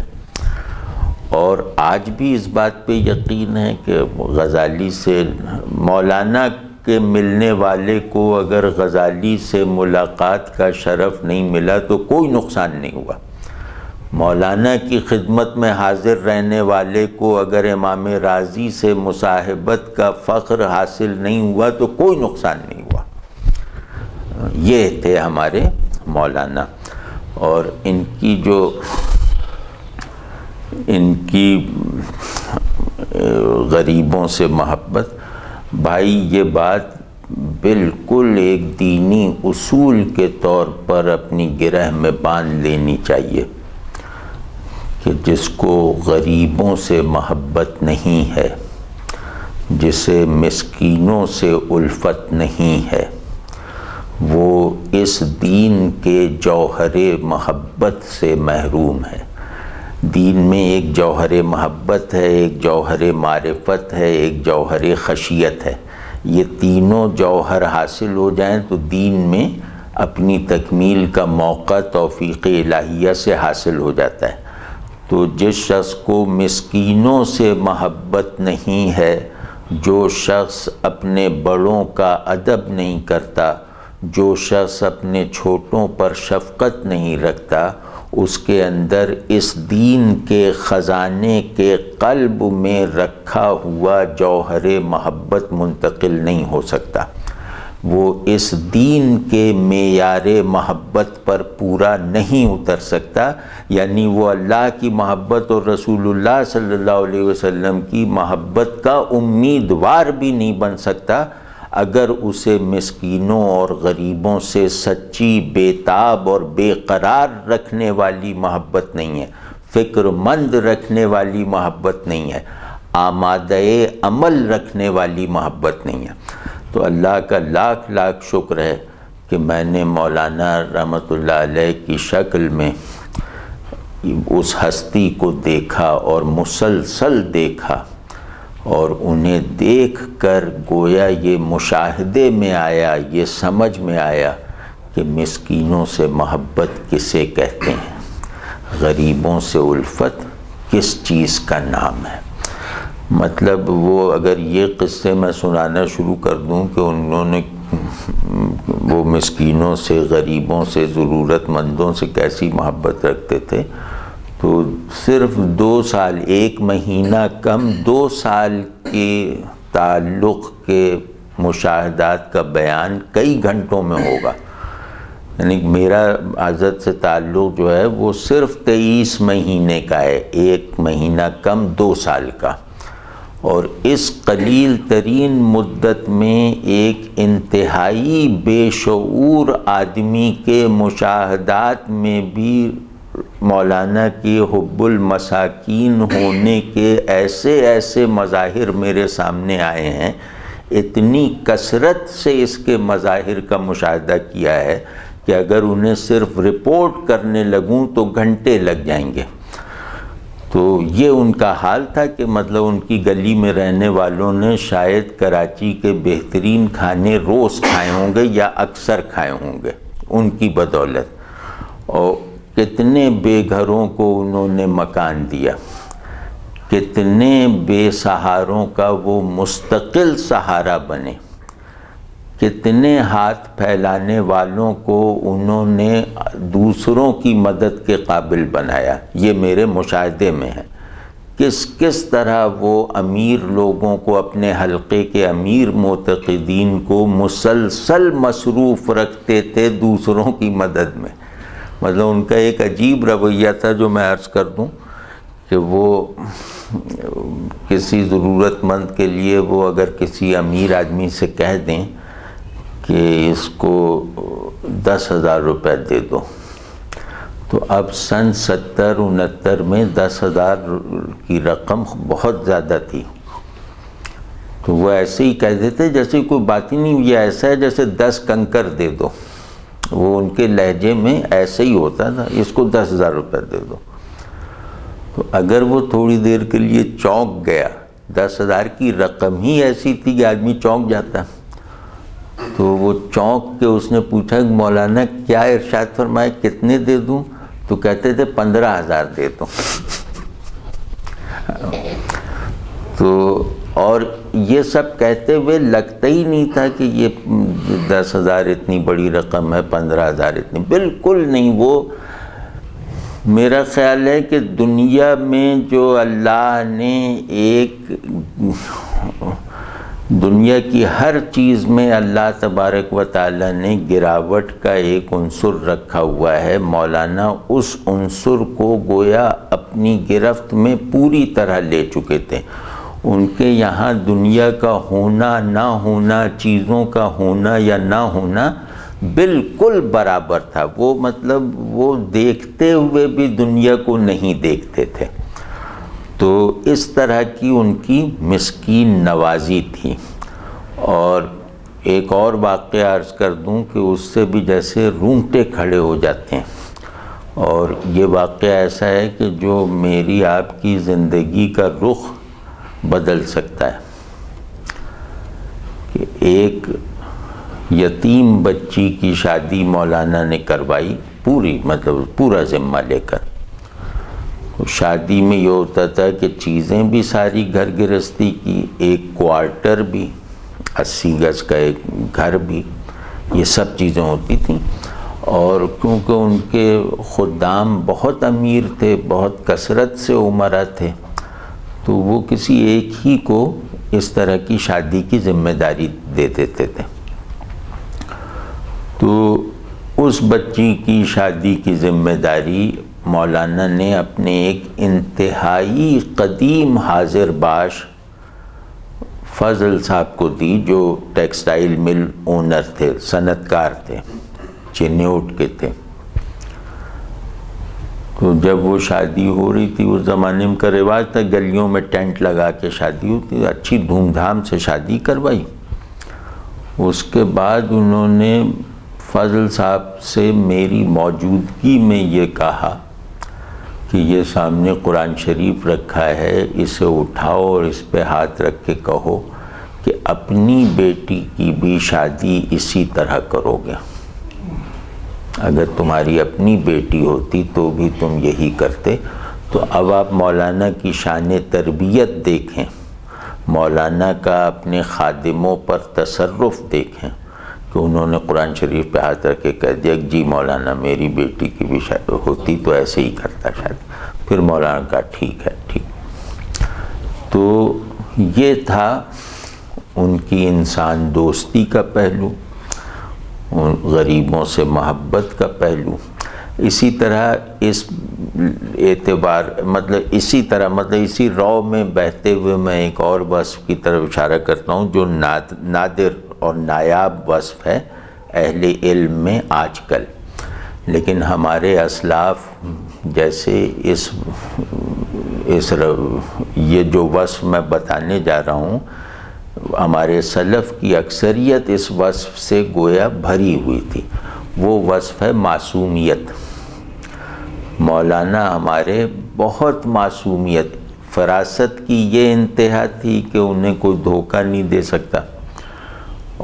اور آج بھی اس بات پہ یقین ہے کہ غزالی سے مولانا کے ملنے والے کو اگر غزالی سے ملاقات کا شرف نہیں ملا تو کوئی نقصان نہیں ہوا. مولانا کی خدمت میں حاضر رہنے والے کو اگر امام رازی سے مصاحبت کا فخر حاصل نہیں ہوا تو کوئی نقصان نہیں ہوا. یہ تھے ہمارے مولانا. اور ان کی غریبوں سے محبت، بھائی یہ بات بالکل ایک دینی اصول کے طور پر اپنی گرہ میں باندھ لینی چاہیے کہ جس کو غریبوں سے محبت نہیں ہے، جسے مسکینوں سے الفت نہیں ہے، وہ اس دین کے جوہر محبت سے محروم ہے. دین میں ایک جوہر محبت ہے، ایک جوہر معرفت ہے، ایک جوہر خشیت ہے. یہ تینوں جوہر حاصل ہو جائیں تو دین میں اپنی تکمیل کا موقع توفیق الہیہ سے حاصل ہو جاتا ہے. تو جس شخص کو مسکینوں سے محبت نہیں ہے، جو شخص اپنے بڑوں کا ادب نہیں کرتا، جو شخص اپنے چھوٹوں پر شفقت نہیں رکھتا، اس کے اندر اس دین کے خزانے کے قلب میں رکھا ہوا جوہر محبت منتقل نہیں ہو سکتا. وہ اس دین کے معیار محبت پر پورا نہیں اتر سکتا. یعنی وہ اللہ کی محبت اور رسول اللہ صلی اللہ علیہ وسلم کی محبت کا امیدوار بھی نہیں بن سکتا اگر اسے مسکینوں اور غریبوں سے سچی، بے تاب اور بے قرار رکھنے والی محبت نہیں ہے، فکر مند رکھنے والی محبت نہیں ہے، آمادہ عمل رکھنے والی محبت نہیں ہے. تو اللہ کا لاکھ لاکھ شکر ہے کہ میں نے مولانا رحمۃ اللہ علیہ کی شکل میں اس ہستی کو دیکھا اور مسلسل دیکھا، اور انہیں دیکھ کر گویا یہ مشاہدے میں آیا، یہ سمجھ میں آیا کہ مسکینوں سے محبت کسے کہتے ہیں، غریبوں سے الفت کس چیز کا نام ہے. مطلب وہ اگر یہ قصے میں سنانا شروع کر دوں کہ انہوں نے وہ مسکینوں سے، غریبوں سے، ضرورت مندوں سے کیسی محبت رکھتے تھے، تو صرف 2 سال، 1 مہینہ کم 2 سال کے تعلق کے مشاہدات کا بیان کئی گھنٹوں میں ہوگا. یعنی میرا حضرت سے تعلق جو ہے وہ صرف 23 مہینے کا ہے، 1 مہینہ کم 2 سال کا. اور اس قلیل ترین مدت میں ایک انتہائی بے شعور آدمی کے مشاہدات میں بھی مولانا کی حب المساکین ہونے کے ایسے ایسے مظاہر میرے سامنے آئے ہیں. اتنی کثرت سے اس کے مظاہر کا مشاہدہ کیا ہے کہ اگر انہیں صرف رپورٹ کرنے لگوں تو گھنٹے لگ جائیں گے. تو یہ ان کا حال تھا کہ مطلب ان کی گلی میں رہنے والوں نے شاید کراچی کے بہترین کھانے روز کھائے ہوں گے یا اکثر کھائے ہوں گے ان کی بدولت. اور کتنے بے گھروں کو انہوں نے مکان دیا، کتنے بے سہاروں کا وہ مستقل سہارا بنے، کتنے ہاتھ پھیلانے والوں کو انہوں نے دوسروں کی مدد کے قابل بنایا. یہ میرے مشاہدے میں ہے. کس طرح وہ امیر لوگوں کو، اپنے حلقے کے امیر معتقدین کو مسلسل مصروف رکھتے تھے دوسروں کی مدد میں. مطلب ان کا ایک عجیب رویہ تھا جو میں عرض کر دوں کہ وہ کسی ضرورت مند کے لیے وہ اگر کسی امیر آدمی سے کہہ دیں کہ اس کو 10,000 روپے دے دو، تو اب سن 70-69 میں 10,000 کی رقم بہت زیادہ تھی. تو وہ ایسے ہی کہہ دیتے جیسے کوئی بات ہی نہیں، یہ ایسا ہے جیسے 10 کنکر دے دو، وہ ان کے لہجے میں ایسے ہی ہوتا تھا، اس کو 10,000 روپے دے دو۔ تو اگر وہ تھوڑی دیر کے لیے چونک گیا، 10,000 کی رقم ہی ایسی تھی کہ آدمی چونک جاتا، تو وہ چونک کے اس نے پوچھا کہ مولانا کیا ارشاد فرمائے، کتنے دے دوں؟ تو کہتے تھے 15,000 دے دو۔ تو اور یہ سب کہتے ہوئے لگتا ہی نہیں تھا کہ یہ 10,000 اتنی بڑی رقم ہے، 15,000 اتنی، بالکل نہیں۔ وہ میرا خیال ہے کہ دنیا میں جو اللہ نے دنیا کی ہر چیز میں اللہ تبارک و تعالی نے گراوٹ کا ایک عنصر رکھا ہوا ہے، مولانا اس عنصر کو گویا اپنی گرفت میں پوری طرح لے چکے تھے۔ ان کے یہاں دنیا کا ہونا نہ ہونا، چیزوں کا ہونا یا نہ ہونا بالکل برابر تھا۔ وہ مطلب وہ دیکھتے ہوئے بھی دنیا کو نہیں دیکھتے تھے۔ تو اس طرح کی ان کی مسکین نوازی تھی۔ اور ایک اور واقعہ عرض کر دوں کہ اس سے بھی جیسے رونگٹے کھڑے ہو جاتے ہیں، اور یہ واقعہ ایسا ہے کہ جو میری آپ کی زندگی کا رخ بدل سکتا ہے۔ کہ ایک یتیم بچی کی شادی مولانا نے کروائی، پورا ذمہ لے کر۔ شادی میں یہ ہوتا تھا کہ چیزیں بھی ساری گھر گرہستی کی، ایک کوارٹر بھی، 80 گز کا ایک گھر بھی، یہ سب چیزیں ہوتی تھیں۔ اور کیونکہ ان کے خدام بہت امیر تھے، بہت کثرت سے عمرہ تھے، تو وہ کسی ایک ہی کو اس طرح کی شادی کی ذمہ داری دے دیتے تھے۔ تو اس بچی کی شادی کی ذمہ داری مولانا نے اپنے ایک انتہائی قدیم حاضر باش فضل صاحب کو دی، جو ٹیکسٹائل مل اونر تھے، صنعت کار تھے، چنیوٹ کے تھے۔ تو جب وہ شادی ہو رہی تھی، اس زمانے میں کا رواج تھا گلیوں میں ٹینٹ لگا کے شادی ہوتی، اچھی دھوم دھام سے شادی کروائی۔ اس کے بعد انہوں نے فضل صاحب سے میری موجودگی میں یہ کہا کہ یہ سامنے قرآن شریف رکھا ہے، اسے اٹھاؤ اور اس پہ ہاتھ رکھ کے کہو کہ اپنی بیٹی کی بھی شادی اسی طرح کرو گے، اگر تمہاری اپنی بیٹی ہوتی تو بھی تم یہی کرتے۔ تو اب آپ مولانا کی شان تربیت دیکھیں، مولانا کا اپنے خادموں پر تصرف دیکھیں کہ انہوں نے قرآن شریف پہ ہاتھ رکھ کے کہہ دیا کہ جی مولانا میری بیٹی کی بھی شادی ہوتی تو ایسے ہی کرتا شادی۔ پھر مولانا کہا ٹھیک ہے ٹھیک۔ تو یہ تھا ان کی انسان دوستی کا پہلو، غریبوں سے محبت کا پہلو۔ اسی طرح اس اعتبار اسی رو میں بہتے ہوئے میں ایک اور وصف کی طرف اشارہ کرتا ہوں جو نادر اور نایاب وصف ہے اہل علم میں آج کل، لیکن ہمارے اسلاف جیسے یہ جو وصف میں بتانے جا رہا ہوں، ہمارے سلف کی اکثریت اس وصف سے گویا بھری ہوئی تھی۔ وہ وصف ہے معصومیت۔ مولانا ہمارے بہت معصومیت، فراست کی یہ انتہا تھی کہ انہیں کوئی دھوکہ نہیں دے سکتا،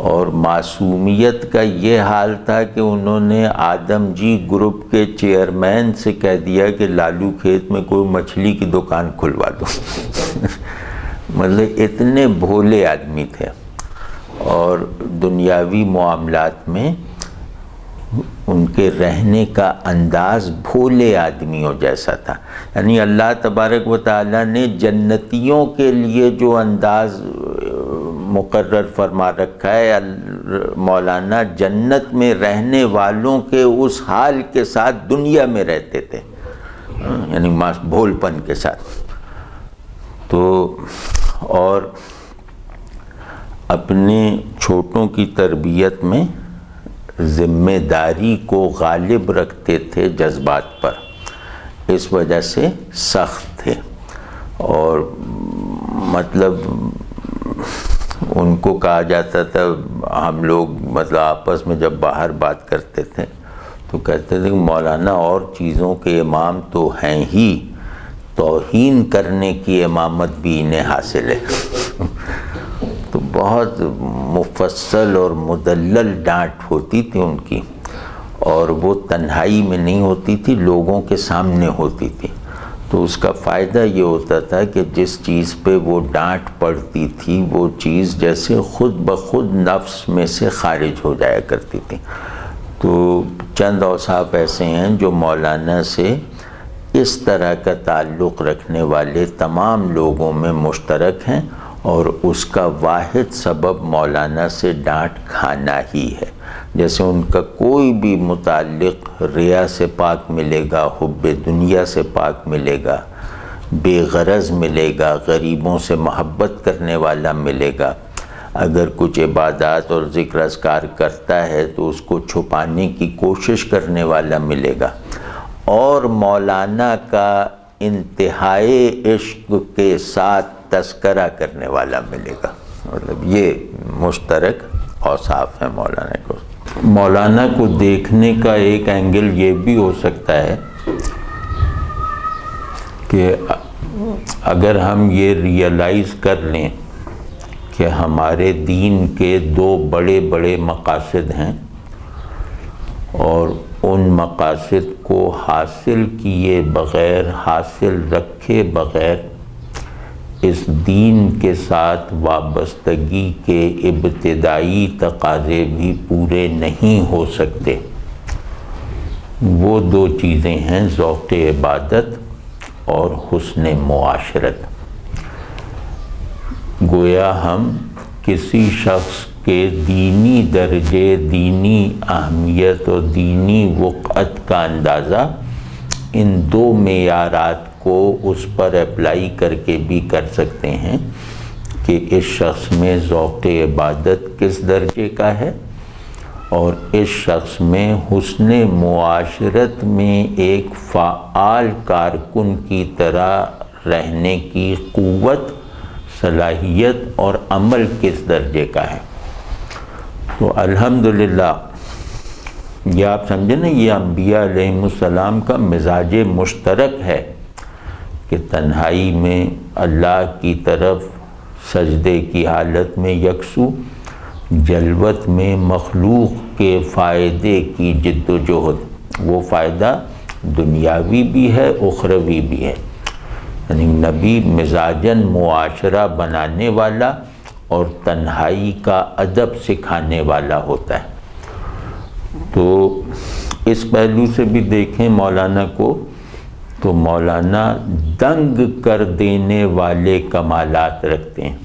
اور معصومیت کا یہ حال تھا کہ انہوں نے آدم جی گروپ کے چیئرمین سے کہہ دیا کہ لالو کھیت میں کوئی مچھلی کی دکان کھلوا دو۔ مطلب اتنے بھولے آدمی تھے، اور دنیاوی معاملات میں ان کے رہنے کا انداز بھولے آدمیوں جیسا تھا۔ یعنی اللہ تبارک و تعالیٰ نے جنتیوں کے لیے جو انداز مقرر فرما رکھا ہے، مولانا جنت میں رہنے والوں کے اس حال کے ساتھ دنیا میں رہتے تھے، یعنی بھول پن کے ساتھ۔ تو اور اپنے چھوٹوں کی تربیت میں ذمہ داری کو غالب رکھتے تھے جذبات پر، اس وجہ سے سخت تھے۔ اور مطلب ان کو کہا جاتا تھا، ہم لوگ مطلب آپس میں جب باہر بات کرتے تھے تو کہتے تھے کہ مولانا اور چیزوں کے امام تو ہیں ہی، توہین کرنے کی امامت بھی انہیں حاصل ہے۔ تو بہت مفصل اور مدلل ڈانٹ ہوتی تھی ان کی، اور وہ تنہائی میں نہیں ہوتی تھی، لوگوں کے سامنے ہوتی تھی۔ تو اس کا فائدہ یہ ہوتا تھا کہ جس چیز پہ وہ ڈانٹ پڑتی تھی وہ چیز جیسے خود بخود نفس میں سے خارج ہو جایا کرتی تھی۔ تو چند اوصاف ایسے ہیں جو مولانا سے اس طرح کا تعلق رکھنے والے تمام لوگوں میں مشترک ہیں، اور اس کا واحد سبب مولانا سے ڈانٹ کھانا ہی ہے۔ جیسے ان کا کوئی بھی متعلق ریا سے پاک ملے گا، حب دنیا سے پاک ملے گا، بے غرض ملے گا، غریبوں سے محبت کرنے والا ملے گا۔ اگر کچھ عبادات اور ذکر اذکار کرتا ہے تو اس کو چھپانے کی کوشش کرنے والا ملے گا، اور مولانا کا انتہائی عشق کے ساتھ تذکرہ کرنے والا ملے گا۔ مطلب یہ مشترک اوصاف ہیں مولانا کو۔ مولانا کو دیکھنے کا ایک اینگل یہ بھی ہو سکتا ہے کہ اگر ہم یہ ریئلائز کر لیں کہ ہمارے دین کے دو بڑے بڑے مقاصد ہیں، اور ان مقاصد کو حاصل کیے بغیر، حاصل رکھے بغیر اس دین کے ساتھ وابستگی کے ابتدائی تقاضے بھی پورے نہیں ہو سکتے۔ وہ دو چیزیں ہیں، ذوق عبادت اور حسن معاشرت۔ گویا ہم کسی شخص کے دینی درجے، دینی اہمیت اور دینی وقعت کا اندازہ ان دو معیارات کو اس پر اپلائی کر کے بھی کر سکتے ہیں کہ اس شخص میں ذوق عبادت کس درجے کا ہے، اور اس شخص میں حسن معاشرت میں ایک فعال کارکن کی طرح رہنے کی قوت، صلاحیت اور عمل کس درجے کا ہے۔ تو الحمدللہ یہ آپ سمجھیں نا، یہ انبیاء علیہم السلام کا مزاج مشترک ہے کہ تنہائی میں اللہ کی طرف سجدے کی حالت میں یکسو، جلوت میں مخلوق کے فائدے کی جد و جہد۔ وہ فائدہ دنیاوی بھی ہے، اخروی بھی ہے۔ یعنی نبی مزاجاً معاشرہ بنانے والا اور تنہائی کا ادب سکھانے والا ہوتا ہے۔ تو اس پہلو سے بھی دیکھیں مولانا کو، تو مولانا دنگ کر دینے والے کمالات رکھتے ہیں۔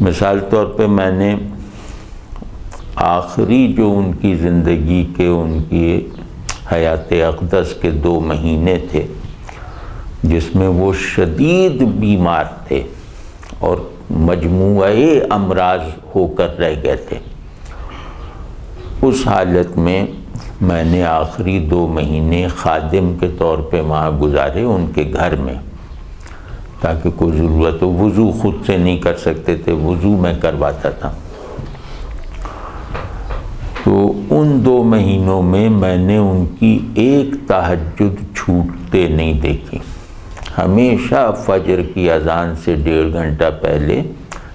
مثال طور پہ میں نے آخری جو ان کی زندگی کے، ان کی حیات اقدس کے 2 مہینے تھے جس میں وہ شدید بیمار تھے اور مجموعہ امراض ہو کر رہ گئے تھے، اس حالت میں میں نے آخری 2 مہینے خادم کے طور پہ وہاں گزارے ان کے گھر میں، تاکہ کوئی ضرورت ہو۔ وضو خود سے نہیں کر سکتے تھے، وضو میں کرواتا تھا۔ تو ان 2 مہینوں میں نے ان کی ایک تہجد چھوٹتے نہیں دیکھی۔ ہمیشہ فجر کی اذان سے 1.5 گھنٹہ پہلے،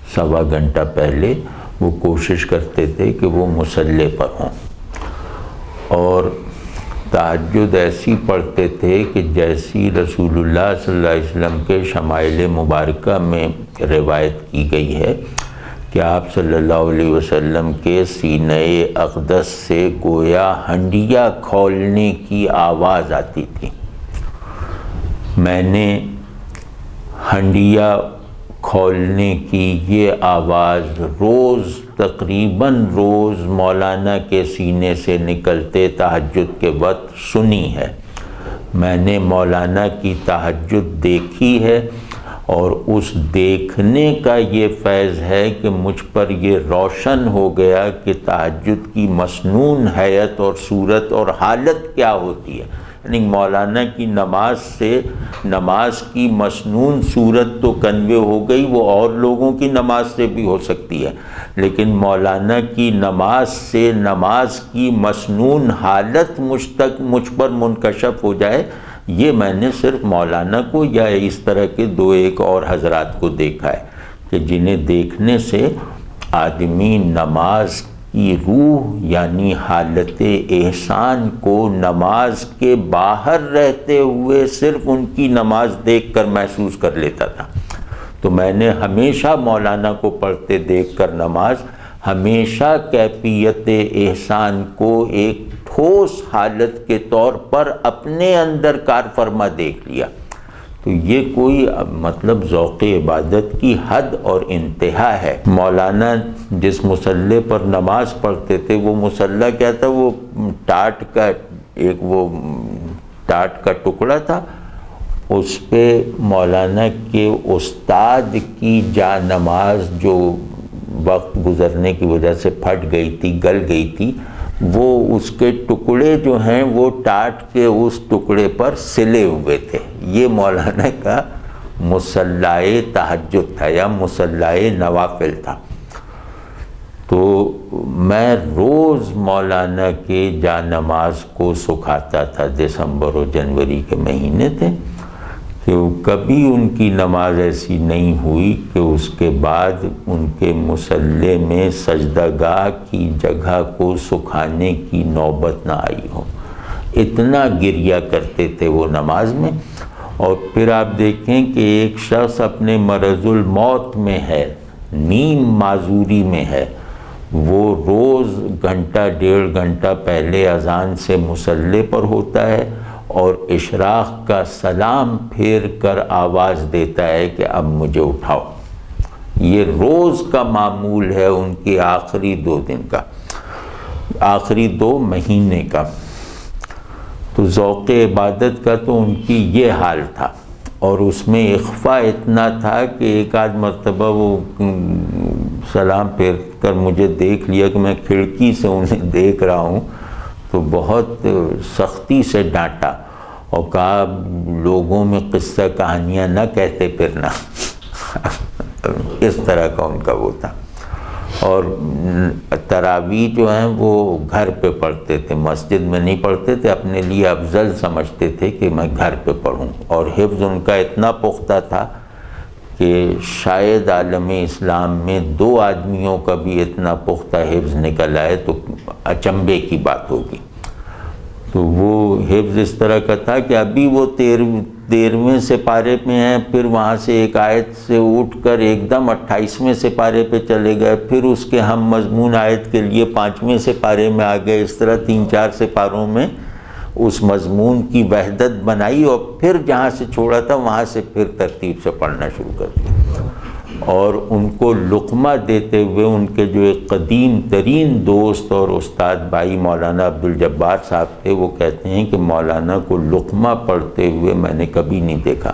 1.25 گھنٹہ پہلے وہ کوشش کرتے تھے کہ وہ مصلی پر ہوں، اور تہجد ایسی پڑھتے تھے کہ جیسی رسول اللہ صلی اللہ علیہ وسلم کے شمائل مبارکہ میں روایت کی گئی ہے کہ آپ صلی اللہ علیہ وسلم کے سینہ اقدس سے گویا ہنڈیا کھولنے کی آواز آتی تھی۔ میں نے ہنڈیا کھولنے کی یہ آواز روز، تقریباً روز مولانا کے سینے سے نکلتے تہجد کے وقت سنی ہے۔ میں نے مولانا کی تہجد دیکھی ہے، اور اس دیکھنے کا یہ فیض ہے کہ مجھ پر یہ روشن ہو گیا کہ تہجد کی مسنون حیت اور صورت اور حالت کیا ہوتی ہے۔ یعنی مولانا کی نماز سے نماز کی مسنون صورت تو کنوے ہو گئی، وہ اور لوگوں کی نماز سے بھی ہو سکتی ہے، لیکن مولانا کی نماز سے نماز کی مسنون حالت مجھ پر منکشف ہو جائے، یہ میں نے صرف مولانا کو یا اس طرح کے دو ایک اور حضرات کو دیکھا ہے کہ جنہیں دیکھنے سے آدمی نماز کی روح یعنی حالت احسان کو نماز کے باہر رہتے ہوئے صرف ان کی نماز دیکھ کر محسوس کر لیتا تھا۔ تو میں نے ہمیشہ مولانا کو پڑھتے دیکھ کر نماز ہمیشہ کیفیت احسان کو ایک ٹھوس حالت کے طور پر اپنے اندر کار فرما دیکھ لیا۔ تو یہ کوئی مطلب ذوق عبادت کی حد اور انتہا ہے۔ مولانا جس مصلے پر نماز پڑھتے تھے وہ مصلی کیا تھا؟ وہ ٹاٹ کا ٹکڑا تھا، اس پہ مولانا کے استاد کی جا نماز جو وقت گزرنے کی وجہ سے پھٹ گئی تھی، گل گئی تھی، وہ اس کے ٹکڑے جو ہیں وہ ٹاٹ کے اس ٹکڑے پر سلے ہوئے تھے۔ یہ مولانا کا مصلی تہجد تھا یا مصلی نوافل تھا۔ تو میں روز مولانا کے جا نماز کو سکھاتا تھا، دسمبر اور جنوری کے مہینے تھے، کہ کبھی ان کی نماز ایسی نہیں ہوئی کہ اس کے بعد ان کے مصلی میں سجدہ گاہ کی جگہ کو سکھانے کی نوبت نہ آئی ہو۔ اتنا گریہ کرتے تھے وہ نماز میں۔ اور پھر آپ دیکھیں کہ ایک شخص اپنے مرض الموت میں ہے، نیم معذوری میں ہے، وہ روز گھنٹہ ڈیڑھ گھنٹہ پہلے اذان سے مصلی پر ہوتا ہے اور اشراق کا سلام پھیر کر آواز دیتا ہے کہ اب مجھے اٹھاؤ۔ یہ روز کا معمول ہے ان کے آخری 2 دن کا، آخری 2 مہینے کا۔ تو ذوق عبادت کا تو ان کی یہ حال تھا، اور اس میں اخفا اتنا تھا کہ ایک آدھ مرتبہ وہ سلام پھیر کر مجھے دیکھ لیا کہ میں کھڑکی سے انہیں دیکھ رہا ہوں، تو بہت سختی سے ڈانٹا اور کہا لوگوں میں قصہ کہانیاں نہ کہتے پھرنا۔ اس طرح کا ان کا وہ تھا۔ اور تراویح جو ہیں وہ گھر پہ پڑھتے تھے، مسجد میں نہیں پڑھتے تھے، اپنے لیے افضل سمجھتے تھے کہ میں گھر پہ پڑھوں۔ اور حفظ ان کا اتنا پختہ تھا کہ شاید عالم اسلام میں 2 آدمیوں کا بھی اتنا پختہ حفظ نکل آئے تو اچنبے کی بات ہوگی۔ تو وہ حفظ اس طرح کا تھا کہ ابھی وہ 13ویں سپارے پہ ہیں، پھر وہاں سے ایک آیت سے اٹھ کر ایک دم 28ویں سپارے پہ چلے گئے، پھر اس کے ہم مضمون آیت کے لیے 5ویں سپارے میں آ گئے۔ اس طرح 3-4 سپاروں میں اس مضمون کی وحدت بنائی، اور پھر جہاں سے چھوڑا تھا وہاں سے پھر ترتیب سے پڑھنا شروع کر دیا۔ اور ان کو لقمہ دیتے ہوئے ان کے جو ایک قدیم ترین دوست اور استاد بھائی مولانا عبدالجبار صاحب تھے، وہ کہتے ہیں کہ مولانا کو لقمہ پڑھتے ہوئے میں نے کبھی نہیں دیکھا،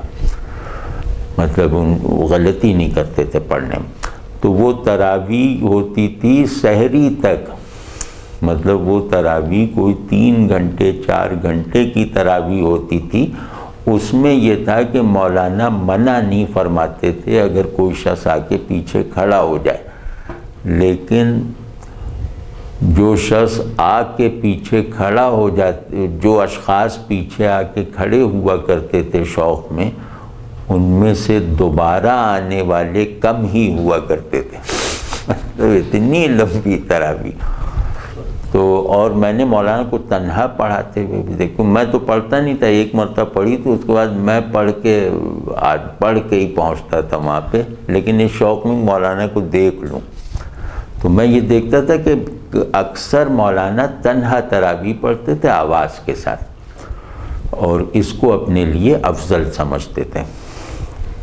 مطلب وہ غلطی نہیں کرتے تھے پڑھنے میں۔ تو وہ تراویح ہوتی تھی سحری تک، مطلب وہ تراویح کوئی 3 گھنٹے 4 گھنٹے کی تراویح ہوتی تھی۔ اس میں یہ تھا کہ مولانا منع نہیں فرماتے تھے اگر کوئی شخص آ کے پیچھے کھڑا ہو جائے، لیکن جو شخص آ کے پیچھے کھڑا ہو جاتے، جو اشخاص پیچھے آ کے کھڑے ہوا کرتے تھے شوق میں، ان میں سے دوبارہ آنے والے کم ہی ہوا کرتے تھے۔ تو اتنی لمبی تراویح۔ تو اور میں نے مولانا کو تنہا پڑھاتے ہوئے بھی دیکھوں، میں تو پڑھتا نہیں تھا، ایک مرتبہ پڑھی تو اس کے بعد میں پڑھ کے ہی پہنچتا تھا وہاں پہ، لیکن اس شوق میں مولانا کو دیکھ لوں۔ تو میں یہ دیکھتا تھا کہ اکثر مولانا تنہا تراویح پڑھتے تھے آواز کے ساتھ، اور اس کو اپنے لیے افضل سمجھتے تھے۔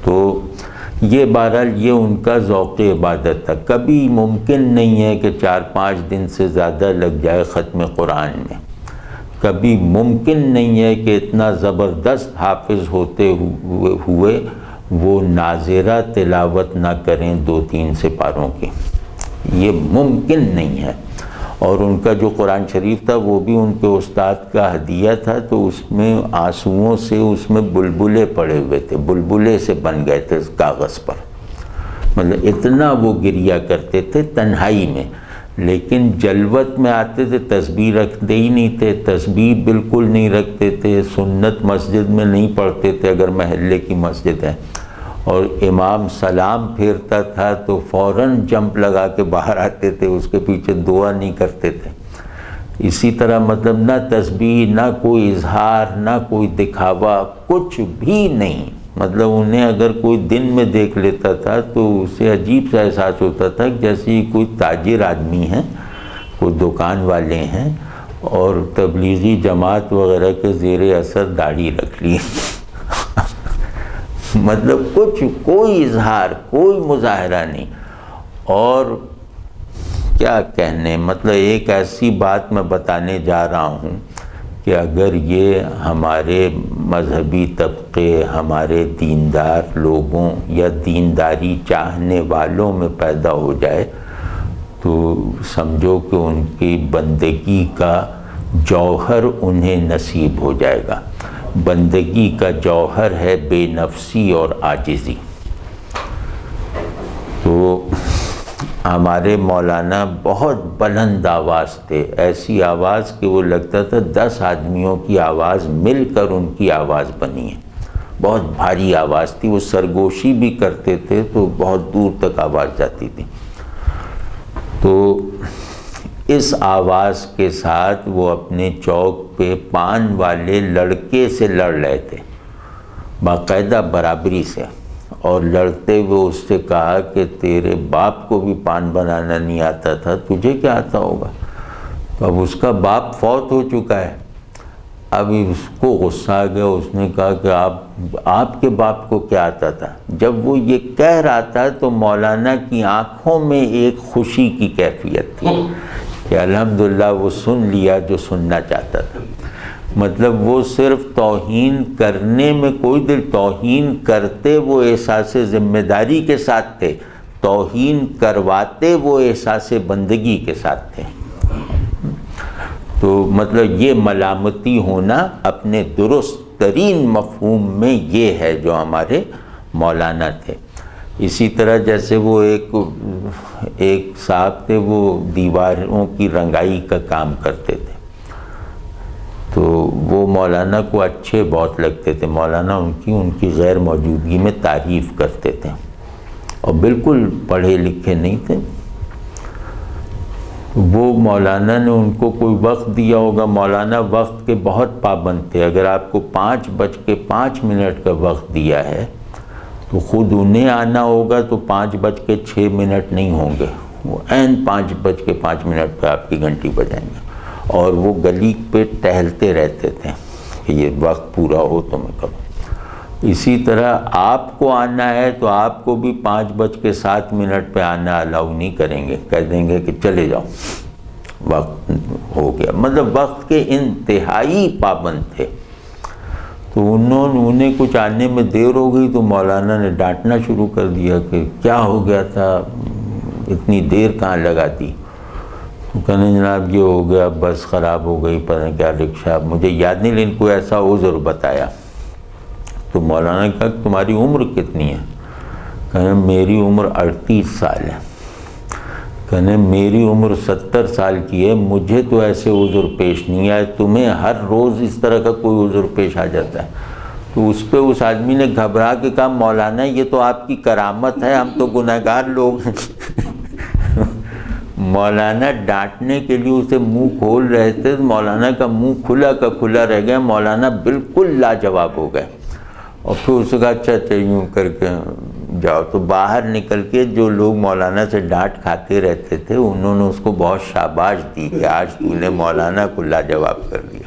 تو یہ بہرحال یہ ان کا ذوق عبادت تھا۔ کبھی ممکن نہیں ہے کہ 4-5 دن سے زیادہ لگ جائے ختم قرآن میں، کبھی ممکن نہیں ہے کہ اتنا زبردست حافظ ہوتے ہوئے وہ ناظرہ تلاوت نہ کریں 2-3 سپاروں کی، یہ ممکن نہیں ہے۔ اور ان کا جو قرآن شریف تھا وہ بھی ان کے استاد کا ہدیہ تھا، تو اس میں آنسوؤں سے اس میں بلبلے پڑے ہوئے تھے، بلبلے سے بن گئے تھے کاغذ پر، مطلب اتنا وہ گریا کرتے تھے تنہائی میں۔ لیکن جلوت میں آتے تھے تسبیح رکھتے ہی نہیں تھے، تسبیح بالکل نہیں رکھتے تھے، سنت مسجد میں نہیں پڑھتے تھے اگر محلے کی مسجد ہے، اور امام سلام پھیرتا تھا تو فوراً جمپ لگا کے باہر آتے تھے، اس کے پیچھے دعا نہیں کرتے تھے۔ اسی طرح مطلب نہ تسبیح، نہ کوئی اظہار، نہ کوئی دکھاوا، کچھ بھی نہیں۔ مطلب انہیں اگر کوئی دن میں دیکھ لیتا تھا تو اسے عجیب سا احساس ہوتا تھا کہ جیسے کوئی تاجر آدمی ہیں، کوئی دکان والے ہیں اور تبلیغی جماعت وغیرہ کے زیر اثر داڑھی رکھ لی مطلب کچھ، کوئی اظہار، کوئی مظاہرہ نہیں۔ اور کیا کہنے، مطلب ایک ایسی بات میں بتانے جا رہا ہوں کہ اگر یہ ہمارے مذہبی طبقے، ہمارے دیندار لوگوں یا دینداری چاہنے والوں میں پیدا ہو جائے تو سمجھو کہ ان کی بندگی کا جوہر انہیں نصیب ہو جائے گا۔ بندگی کا جوہر ہے بے نفسی اور عاجزی۔ تو ہمارے مولانا بہت بلند آواز تھے، ایسی آواز کہ وہ لگتا تھا 10 آدمیوں کی آواز مل کر ان کی آواز بنی ہے، بہت بھاری آواز تھی۔ وہ سرگوشی بھی کرتے تھے تو بہت دور تک آواز جاتی تھی۔ تو اس آواز کے ساتھ وہ اپنے چوک پہ پان والے لڑکے سے لڑ رہے تھے، باقاعدہ برابری سے، اور لڑتے ہوئے اس سے کہا کہ تیرے باپ کو بھی پان بنانا نہیں آتا تھا، تجھے کیا آتا ہوگا؟ تو اب اس کا باپ فوت ہو چکا ہے، اب اس کو غصہ آ گیا، اس نے کہا کہ آپ کے باپ کو کیا آتا تھا؟ جب وہ یہ کہہ رہا تھا تو مولانا کی آنکھوں میں ایک خوشی کی کیفیت تھی کہ الحمدللہ وہ سن لیا جو سننا چاہتا تھا۔ مطلب وہ صرف توہین کرنے میں کوئی دل، توہین کرتے وہ احساس ذمہ داری کے ساتھ تھے، توہین کرواتے وہ احساس بندگی کے ساتھ تھے۔ تو مطلب یہ ملامتی ہونا اپنے درست ترین مفہوم میں یہ ہے جو ہمارے مولانا تھے۔ اسی طرح جیسے وہ ایک صاحب تھے، وہ دیواروں کی رنگائی کا کام کرتے تھے، تو وہ مولانا کو اچھے بہت لگتے تھے۔ مولانا ان کی غیر موجودگی میں تعریف کرتے تھے، اور بالکل پڑھے لکھے نہیں تھے۔ وہ مولانا نے ان کو کوئی وقت دیا ہوگا، مولانا وقت کے بہت پابند تھے۔ اگر آپ کو 5:05 کا وقت دیا ہے تو خود انہیں آنا ہوگا تو 5:06 نہیں ہوں گے، وہ عین 5:05 پہ آپ کی گھنٹی بجائیں گے، اور وہ گلی پہ ٹہلتے رہتے تھے کہ یہ وقت پورا ہو تو میں کروں۔ اسی طرح آپ کو آنا ہے تو آپ کو بھی 5:07 پہ آنا الاؤ نہیں کریں گے، کہہ دیں گے کہ چلے جاؤ، وقت ہو گیا۔ مطلب وقت کے انتہائی پابند تھے۔ تو انہیں کچھ آنے میں دیر ہو گئی تو مولانا نے ڈانٹنا شروع کر دیا کہ کیا ہو گیا تھا، اتنی دیر کہاں لگا دی؟ تو کہنے جناب یہ ہو گیا، بس خراب ہو گئی، پتہ نہیں کیا رکشہ، مجھے یاد نہیں، لیکن کوئی ایسا عذر بتایا۔ تو مولانا نے کہا کہ تمہاری عمر کتنی ہے؟ کہنے میری عمر 38 سال ہے۔ کہنے میری عمر 70 سال کی ہے، مجھے تو ایسے عذر پیش نہیں آئے، تمہیں ہر روز اس طرح کا کوئی عذر پیش آ جاتا ہے۔ تو اس پہ اس آدمی نے گھبرا کے کہا مولانا یہ تو آپ کی کرامت ہے، ہم تو گنہگار لوگ ہیں مولانا ڈانٹنے کے لیے اسے منہ کھول رہے تھے، مولانا کا منہ کھلا کا کھلا رہ گیا، مولانا بالکل لاجواب ہو گئے، اور پھر اس کا اچھا یوں کر کے جاؤ۔ تو باہر نکل کے جو لوگ مولانا سے ڈانٹ کھاتے رہتے تھے انہوں نے اس کو بہت شاباش دی کہ آج تو نے مولانا کو لاجواب کر دیا۔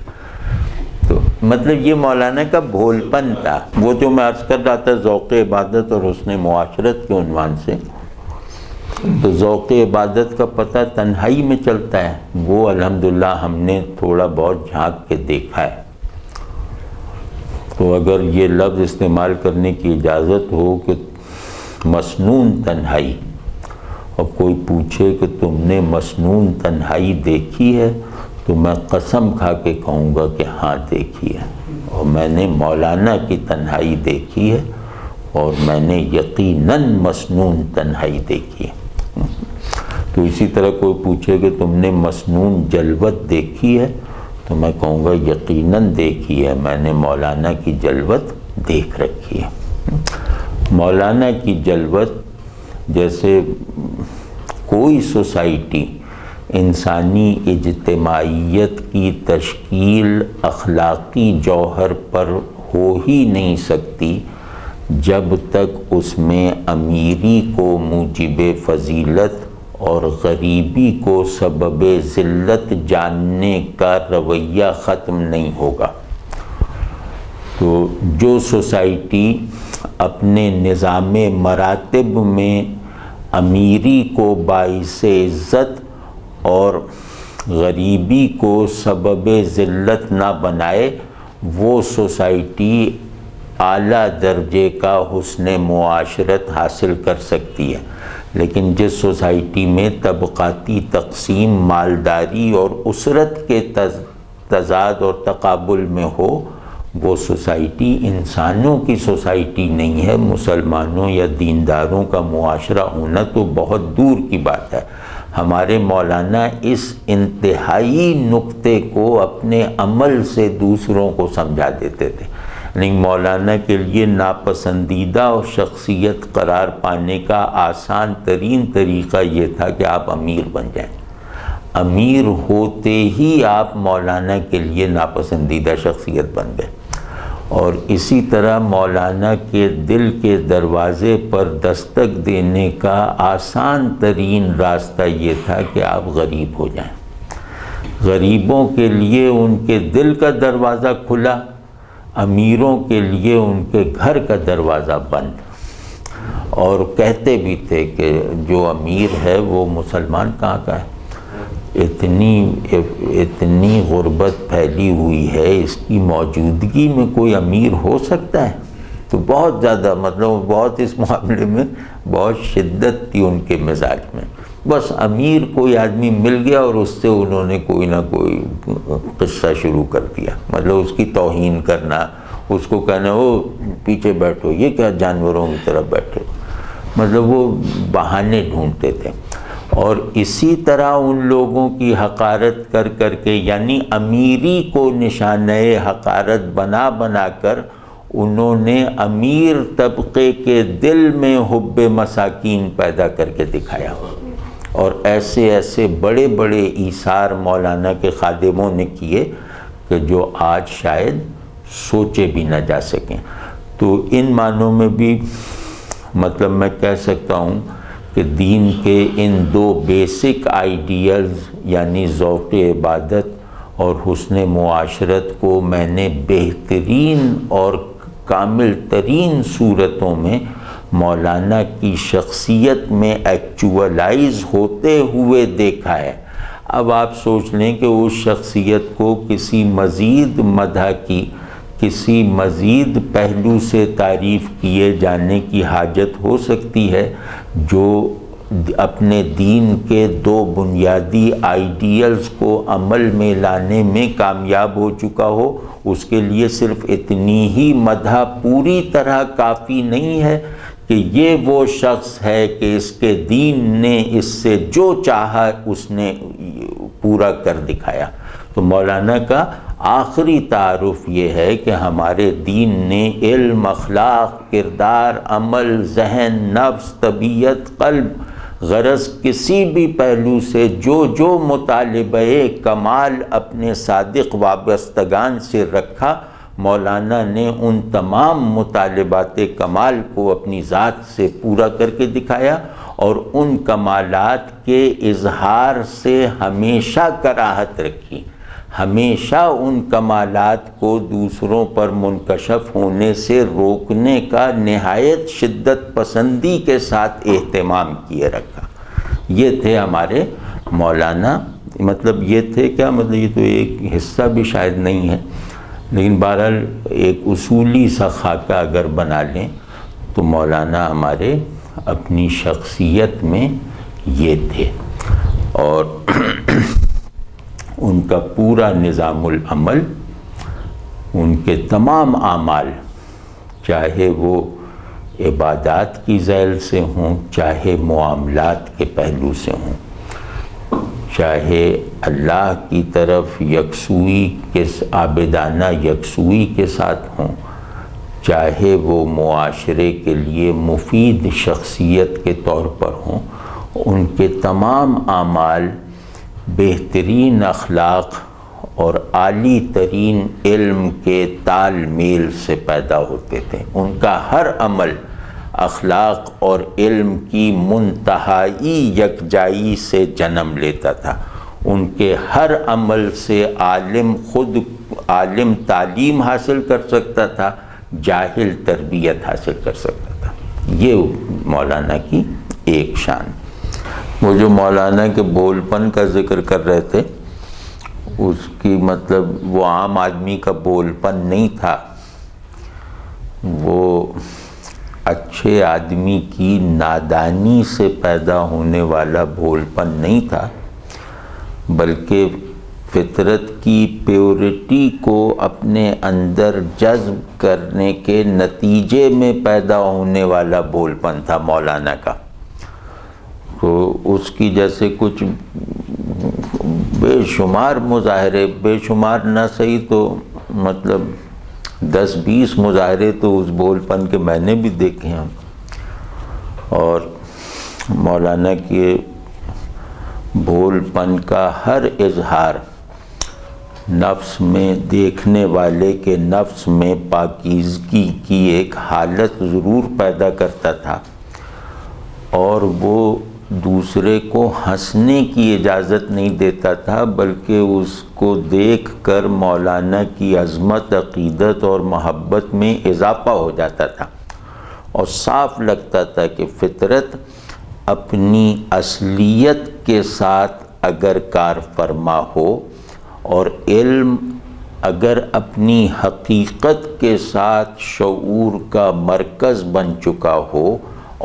تو مطلب یہ مولانا کا بھول پن تھا، وہ جو میں عرض کر رہا تھا ذوق عبادت اور حسن معاشرت کے عنوان سے، تو ذوق عبادت کا پتہ تنہائی میں چلتا ہے، وہ الحمدللہ ہم نے تھوڑا بہت جھانک کے دیکھا ہے۔ تو اگر یہ لفظ استعمال کرنے کی اجازت ہو کہ مسنون تنہائی، اور کوئی پوچھے کہ تم نے مسنون تنہائی دیکھی ہے تو میں قسم کھا کے کہوں گا کہ ہاں دیکھی ہے، اور میں نے مولانا کی تنہائی دیکھی ہے، اور میں نے یقیناً مسنون تنہائی دیکھی ہے۔ تو اسی طرح کوئی پوچھے کہ تم نے مسنون جلوت دیکھی ہے تو میں کہوں گا یقیناً دیکھی ہے، میں نے مولانا کی جلوت دیکھ رکھی ہے۔ مولانا کی جلوت، جیسے کوئی سوسائٹی انسانی اجتماعیت کی تشکیل اخلاقی جوہر پر ہو ہی نہیں سکتی جب تک اس میں امیری کو موجب فضیلت اور غریبی کو سبب ذلت جاننے کا رویہ ختم نہیں ہوگا۔ تو جو سوسائٹی اپنے نظام مراتب میں امیری کو باعث عزت اور غریبی کو سبب ذلت نہ بنائے، وہ سوسائٹی اعلیٰ درجے کا حسن معاشرت حاصل کر سکتی ہے۔ لیکن جس سوسائٹی میں طبقاتی تقسیم مالداری اور اسرت کے تضاد اور تقابل میں ہو، وہ سوسائٹی انسانوں کی سوسائٹی نہیں ہے، مسلمانوں یا دینداروں کا معاشرہ ہونا تو بہت دور کی بات ہے۔ ہمارے مولانا اس انتہائی نقطے کو اپنے عمل سے دوسروں کو سمجھا دیتے تھے۔ یعنی مولانا کے لیے ناپسندیدہ شخصیت قرار پانے کا آسان ترین طریقہ یہ تھا کہ آپ امیر بن جائیں۔ امیر ہوتے ہی آپ مولانا کے لیے ناپسندیدہ شخصیت بن گئے، اور اسی طرح مولانا کے دل کے دروازے پر دستک دینے کا آسان ترین راستہ یہ تھا کہ آپ غریب ہو جائیں۔ غریبوں کے لیے ان کے دل کا دروازہ کھلا، امیروں کے لیے ان کے گھر کا دروازہ بند۔ اور کہتے بھی تھے کہ جو امیر ہے وہ مسلمان کہاں کا ہے، اتنی غربت پھیلی ہوئی ہے، اس کی موجودگی میں کوئی امیر ہو سکتا ہے؟ تو بہت زیادہ بہت اس معاملے میں بہت شدت تھی ان کے مزاج میں۔ بس امیر کوئی آدمی مل گیا اور اس سے انہوں نے کوئی نہ کوئی قصہ شروع کر دیا، اس کی توہین کرنا، اس کو کہنا وہ پیچھے بیٹھو، یہ کیا جانوروں کی طرح بیٹھے، وہ بہانے ڈھونڈتے تھے۔ اور اسی طرح ان لوگوں کی حقارت کر کر کے، یعنی امیری کو نشانہ حقارت بنا بنا کر انہوں نے امیر طبقے کے دل میں حب مساکین پیدا کر کے دکھایا، اور ایسے ایسے بڑے بڑے ایثار مولانا کے خادموں نے کیے کہ جو آج شاید سوچے بھی نہ جا سکیں۔ تو ان معنوں میں بھی میں کہہ سکتا ہوں کہ دین کے ان دو بیسک آئیڈیلز، یعنی ذوق عبادت اور حسن معاشرت کو میں نے بہترین اور کامل ترین صورتوں میں مولانا کی شخصیت میں ایکچولائز ہوتے ہوئے دیکھا ہے۔ اب آپ سوچ لیں کہ اس شخصیت کو کسی مزید مدح کی، کسی مزید پہلو سے تعریف کیے جانے کی حاجت ہو سکتی ہے جو اپنے دین کے دو بنیادی آئیڈیلز کو عمل میں لانے میں کامیاب ہو چکا ہو؟ اس کے لیے صرف اتنی ہی مدح پوری طرح کافی نہیں ہے کہ یہ وہ شخص ہے کہ اس کے دین نے اس سے جو چاہا اس نے پورا کر دکھایا۔ تو مولانا کا آخری تعارف یہ ہے کہ ہمارے دین نے علم، اخلاق، کردار، عمل، ذہن، نفس، طبیعت، قلب، غرض کسی بھی پہلو سے جو مطالبہ کمال اپنے صادق وابستگان سے رکھا، مولانا نے ان تمام مطالبات کمال کو اپنی ذات سے پورا کر کے دکھایا، اور ان کمالات کے اظہار سے ہمیشہ کراہت رکھی، ہمیشہ ان کمالات کو دوسروں پر منکشف ہونے سے روکنے کا نہایت شدت پسندی کے ساتھ اہتمام کیے رکھا۔ یہ تھے ہمارے مولانا، یہ تھے کیا یہ تو ایک حصہ بھی شاید نہیں ہے، لیکن بہرحال ایک اصولی سا خاکہ اگر بنا لیں تو مولانا ہمارے اپنی شخصیت میں یہ تھے، اور ان کا پورا نظام العمل، ان کے تمام اعمال، چاہے وہ عبادات کی ذیل سے ہوں، چاہے معاملات کے پہلو سے ہوں، چاہے اللہ کی طرف یکسوئی کے عابدانہ یکسوئی کے ساتھ ہوں، چاہے وہ معاشرے کے لیے مفید شخصیت کے طور پر ہوں، ان کے تمام اعمال بہترین اخلاق اور عالی ترین علم کے تال میل سے پیدا ہوتے تھے۔ ان کا ہر عمل اخلاق اور علم کی منتہائی یکجائی سے جنم لیتا تھا۔ ان کے ہر عمل سے عالم تعلیم حاصل کر سکتا تھا، جاہل تربیت حاصل کر سکتا تھا۔ یہ مولانا کی ایک شان۔ وہ جو مولانا کے بول پن کا ذکر کر رہے تھے، اس کی مطلب وہ عام آدمی کا بول پن نہیں تھا، وہ اچھے آدمی کی نادانی سے پیدا ہونے والا بول پن نہیں تھا، بلکہ فطرت کی پیورٹی کو اپنے اندر جذب کرنے کے نتیجے میں پیدا ہونے والا بول پن تھا مولانا کا۔ تو اس کی جیسے کچھ بے شمار مظاہرے، بے شمار نہ صحیح تو مطلب 10-20 مظاہرے تو اس بول پن کے میں نے بھی دیکھے ہیں، اور مولانا کے بول پن کا ہر اظہار نفس میں، دیکھنے والے کے نفس میں پاکیزگی کی ایک حالت ضرور پیدا کرتا تھا، اور وہ دوسرے کو ہنسنے کی اجازت نہیں دیتا تھا، بلکہ اس کو دیکھ کر مولانا کی عظمت، عقیدت اور محبت میں اضافہ ہو جاتا تھا، اور صاف لگتا تھا کہ فطرت اپنی اصلیت کے ساتھ اگر کار فرما ہو، اور علم اگر اپنی حقیقت کے ساتھ شعور کا مرکز بن چکا ہو،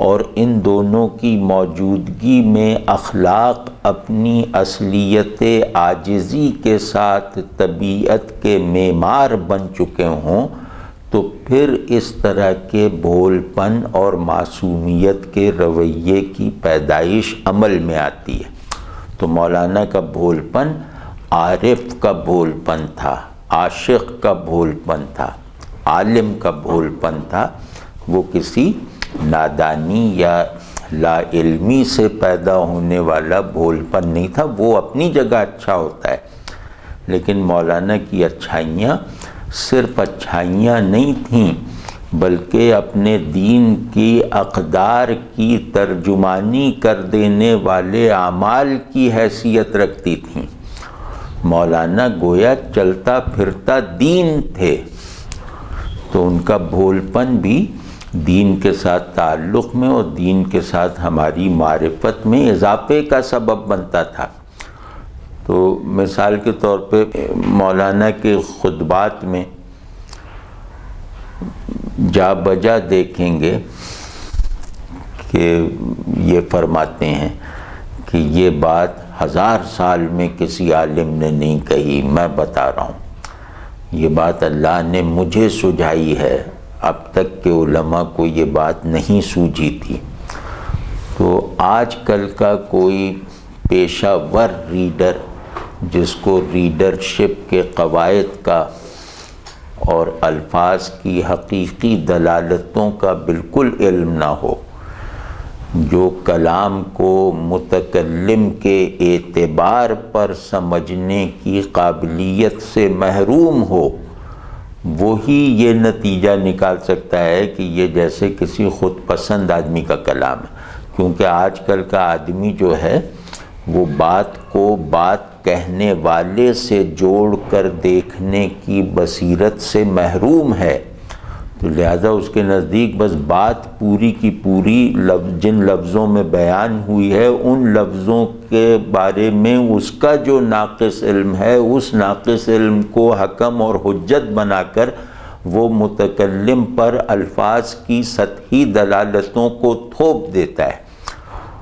اور ان دونوں کی موجودگی میں اخلاق اپنی اصلیت عاجزی کے ساتھ طبیعت کے معمار بن چکے ہوں، تو پھر اس طرح کے بھول پن اور معصومیت کے رویے کی پیدائش عمل میں آتی ہے۔ تو مولانا کا بھول پن عارف کا بھول پن تھا، عاشق کا بھول پن تھا، عالم کا بھول پن تھا، وہ کسی نادانی یا لا علمی سے پیدا ہونے والا بھول پن نہیں تھا۔ وہ اپنی جگہ اچھا ہوتا ہے، لیکن مولانا کی اچھائیاں صرف اچھائیاں نہیں تھیں، بلکہ اپنے دین کی اقدار کی ترجمانی کر دینے والے اعمال کی حیثیت رکھتی تھیں۔ مولانا گویا چلتا پھرتا دین تھے، تو ان کا بھول پن بھی دین کے ساتھ تعلق میں اور دین کے ساتھ ہماری معرفت میں اضافے کا سبب بنتا تھا۔ تو مثال کے طور پہ مولانا کے خطبات میں جا بجا دیکھیں گے کہ یہ فرماتے ہیں کہ یہ بات 1000 سال میں کسی عالم نے نہیں کہی، میں بتا رہا ہوں، یہ بات اللہ نے مجھے سجھائی ہے، اب تک کے علماء کو یہ بات نہیں سوجھی تھی۔ تو آج کل کا کوئی پیشہ ور ریڈر جس کو ریڈرشپ کے قواعد کا اور الفاظ کی حقیقی دلالتوں کا بالکل علم نہ ہو، جو کلام کو متکلم کے اعتبار پر سمجھنے کی قابلیت سے محروم ہو، وہی یہ نتیجہ نکال سکتا ہے کہ یہ جیسے کسی خود پسند آدمی کا کلام ہے، کیونکہ آج کل کا آدمی جو ہے وہ بات کو بات کہنے والے سے جوڑ کر دیکھنے کی بصیرت سے محروم ہے، تو لہذا اس کے نزدیک بس بات پوری کی پوری جن لفظوں میں بیان ہوئی ہے ان لفظوں کے بارے میں اس کا جو ناقص علم ہے، اس ناقص علم کو حکم اور حجت بنا کر وہ متکلم پر الفاظ کی سطحی دلالتوں کو تھوپ دیتا ہے۔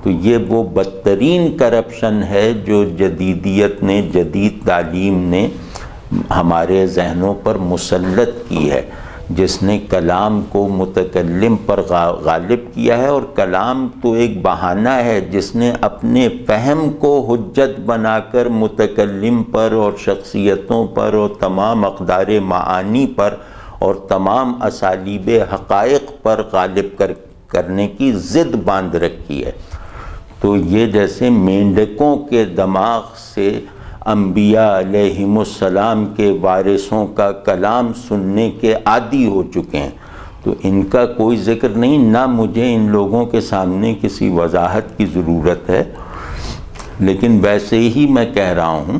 تو یہ وہ بدترین کرپشن ہے جو جدیدیت نے، جدید تعلیم نے ہمارے ذہنوں پر مسلط کی ہے، جس نے کلام کو متکلم پر غالب کیا ہے، اور کلام تو ایک بہانہ ہے جس نے اپنے فہم کو حجت بنا کر متکلم پر اور شخصیتوں پر اور تمام اقدار معانی پر اور تمام اسالیب حقائق پر غالب کرنے کی ضد باندھ رکھی ہے۔ تو یہ جیسے مینڈکوں کے دماغ سے انبیاء علیہم السلام کے وارثوں کا کلام سننے کے عادی ہو چکے ہیں، تو ان کا کوئی ذکر نہیں، نہ مجھے ان لوگوں کے سامنے کسی وضاحت کی ضرورت ہے۔ لیکن ویسے ہی میں کہہ رہا ہوں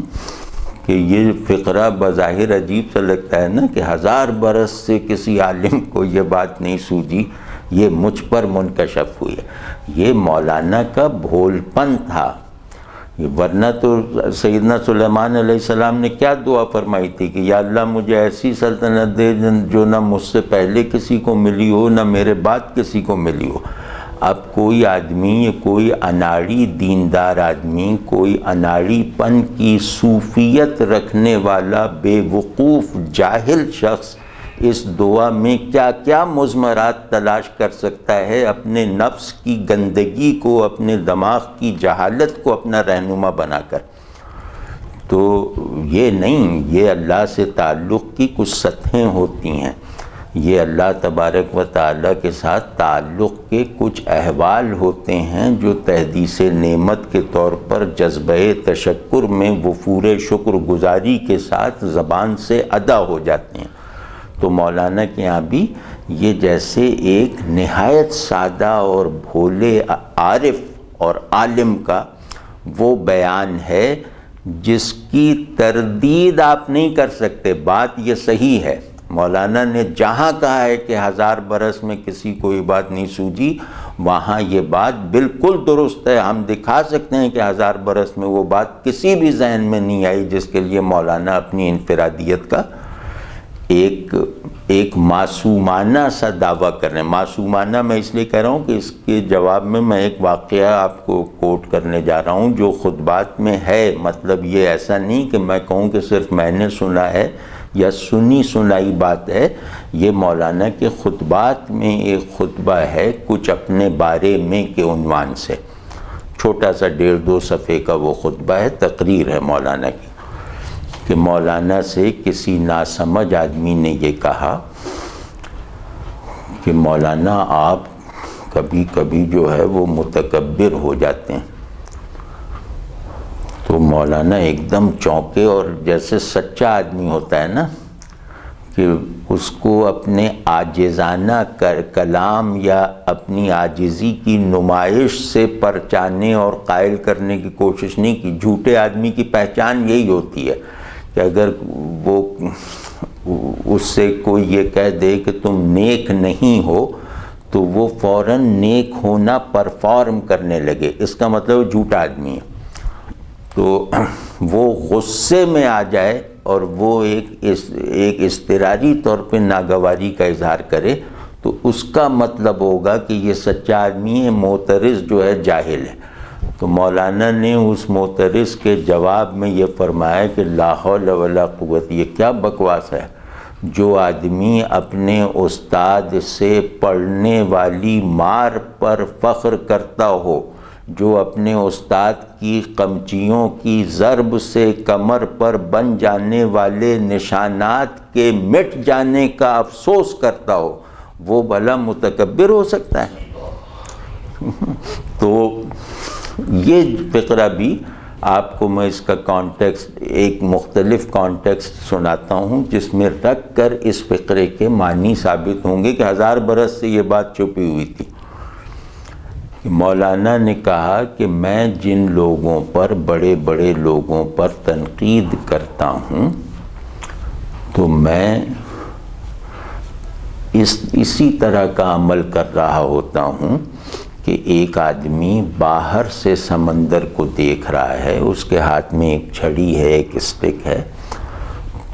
کہ یہ فقرہ بظاہر عجیب سا لگتا ہے نا، کہ 1000 برس سے کسی عالم کو یہ بات نہیں سوجھی، یہ مجھ پر منکشف ہوئی ہے۔ یہ مولانا کا بھول پن تھا، ورنہ تو سیدنا سلیمان علیہ السلام نے کیا دعا فرمائی تھی کہ یا اللہ مجھے ایسی سلطنت دے جو نہ مجھ سے پہلے کسی کو ملی ہو، نہ میرے بعد کسی کو ملی ہو۔ اب کوئی آدمی، کوئی اناڑی دیندار آدمی، کوئی اناڑی پن کی صوفیت رکھنے والا بے وقوف جاہل شخص اس دعا میں کیا کیا مضمرات تلاش کر سکتا ہے، اپنے نفس کی گندگی کو، اپنے دماغ کی جہالت کو اپنا رہنما بنا کر۔ تو یہ نہیں، یہ اللہ سے تعلق کی کچھ سطحیں ہوتی ہیں، یہ اللہ تبارک و تعالیٰ کے ساتھ تعلق کے کچھ احوال ہوتے ہیں جو تحدیث نعمت کے طور پر جذبہ تشکر میں وفور شکر گزاری کے ساتھ زبان سے ادا ہو جاتے ہیں۔ تو مولانا کے یہاں بھی یہ جیسے ایک نہایت سادہ اور بھولے عارف اور عالم کا وہ بیان ہے جس کی تردید آپ نہیں کر سکتے، بات یہ صحیح ہے۔ مولانا نے جہاں کہا ہے کہ 1000 برس میں کسی کو یہ بات نہیں سوجھی، وہاں یہ بات بالکل درست ہے۔ ہم دکھا سکتے ہیں کہ 1000 برس میں وہ بات کسی بھی ذہن میں نہیں آئی جس کے لیے مولانا اپنی انفرادیت کا ایک معصومانہ سا دعویٰ کر رہے ہیں۔ معصومانہ میں اس لیے کہہ رہا ہوں کہ اس کے جواب میں میں ایک واقعہ آپ کو کوٹ کرنے جا رہا ہوں جو خطبات میں ہے۔ مطلب یہ ایسا نہیں کہ میں کہوں کہ صرف میں نے سنا ہے یا سنی سنائی بات ہے، یہ مولانا کے خطبات میں ایک خطبہ ہے کچھ اپنے بارے میں کے عنوان سے، چھوٹا سا 1.5-2 صفحے کا وہ خطبہ ہے، تقریر ہے مولانا کی، کہ مولانا سے کسی ناسمجھ آدمی نے یہ کہا کہ مولانا آپ کبھی کبھی جو ہے وہ متکبر ہو جاتے ہیں۔ تو مولانا ایک دم چونکے، اور جیسے سچا آدمی ہوتا ہے نا کہ اس کو اپنے عاجزانہ کلام یا اپنی عاجزی کی نمائش سے پرچانے اور قائل کرنے کی کوشش نہیں کی۔ جھوٹے آدمی کی پہچان یہی ہوتی ہے کہ اگر وہ اس سے کوئی یہ کہہ دے کہ تم نیک نہیں ہو تو وہ فوراً نیک ہونا پرفارم کرنے لگے، اس کا مطلب وہ جھوٹا آدمی ہے۔ تو وہ غصے میں آ جائے اور وہ ایک اضطراری طور پہ ناگواری کا اظہار کرے تو اس کا مطلب ہوگا کہ یہ سچا آدمی ہے، معترض جو ہے جاہل ہے۔ تو مولانا نے اس معترض کے جواب میں یہ فرمایا کہ لا حول ولا قوت، یہ کیا بکواس ہے؟ جو آدمی اپنے استاد سے پڑھنے والی مار پر فخر کرتا ہو، جو اپنے استاد کی قمچیوں کی ضرب سے کمر پر بن جانے والے نشانات کے مٹ جانے کا افسوس کرتا ہو، وہ بھلا متکبر ہو سکتا ہے؟ تو یہ فقرہ بھی آپ کو میں اس کا کانٹیکسٹ، ایک مختلف کانٹیکسٹ سناتا ہوں جس میں رکھ کر اس فقرے کے معنی ثابت ہوں گے کہ 1000 برس سے یہ بات چھپی ہوئی تھی۔ مولانا نے کہا کہ میں جن لوگوں پر، بڑے بڑے لوگوں پر تنقید کرتا ہوں تو میں اسی طرح کا عمل کر رہا ہوتا ہوں کہ ایک آدمی باہر سے سمندر کو دیکھ رہا ہے، اس کے ہاتھ میں ایک چھڑی ہے، ایک اسٹک ہے،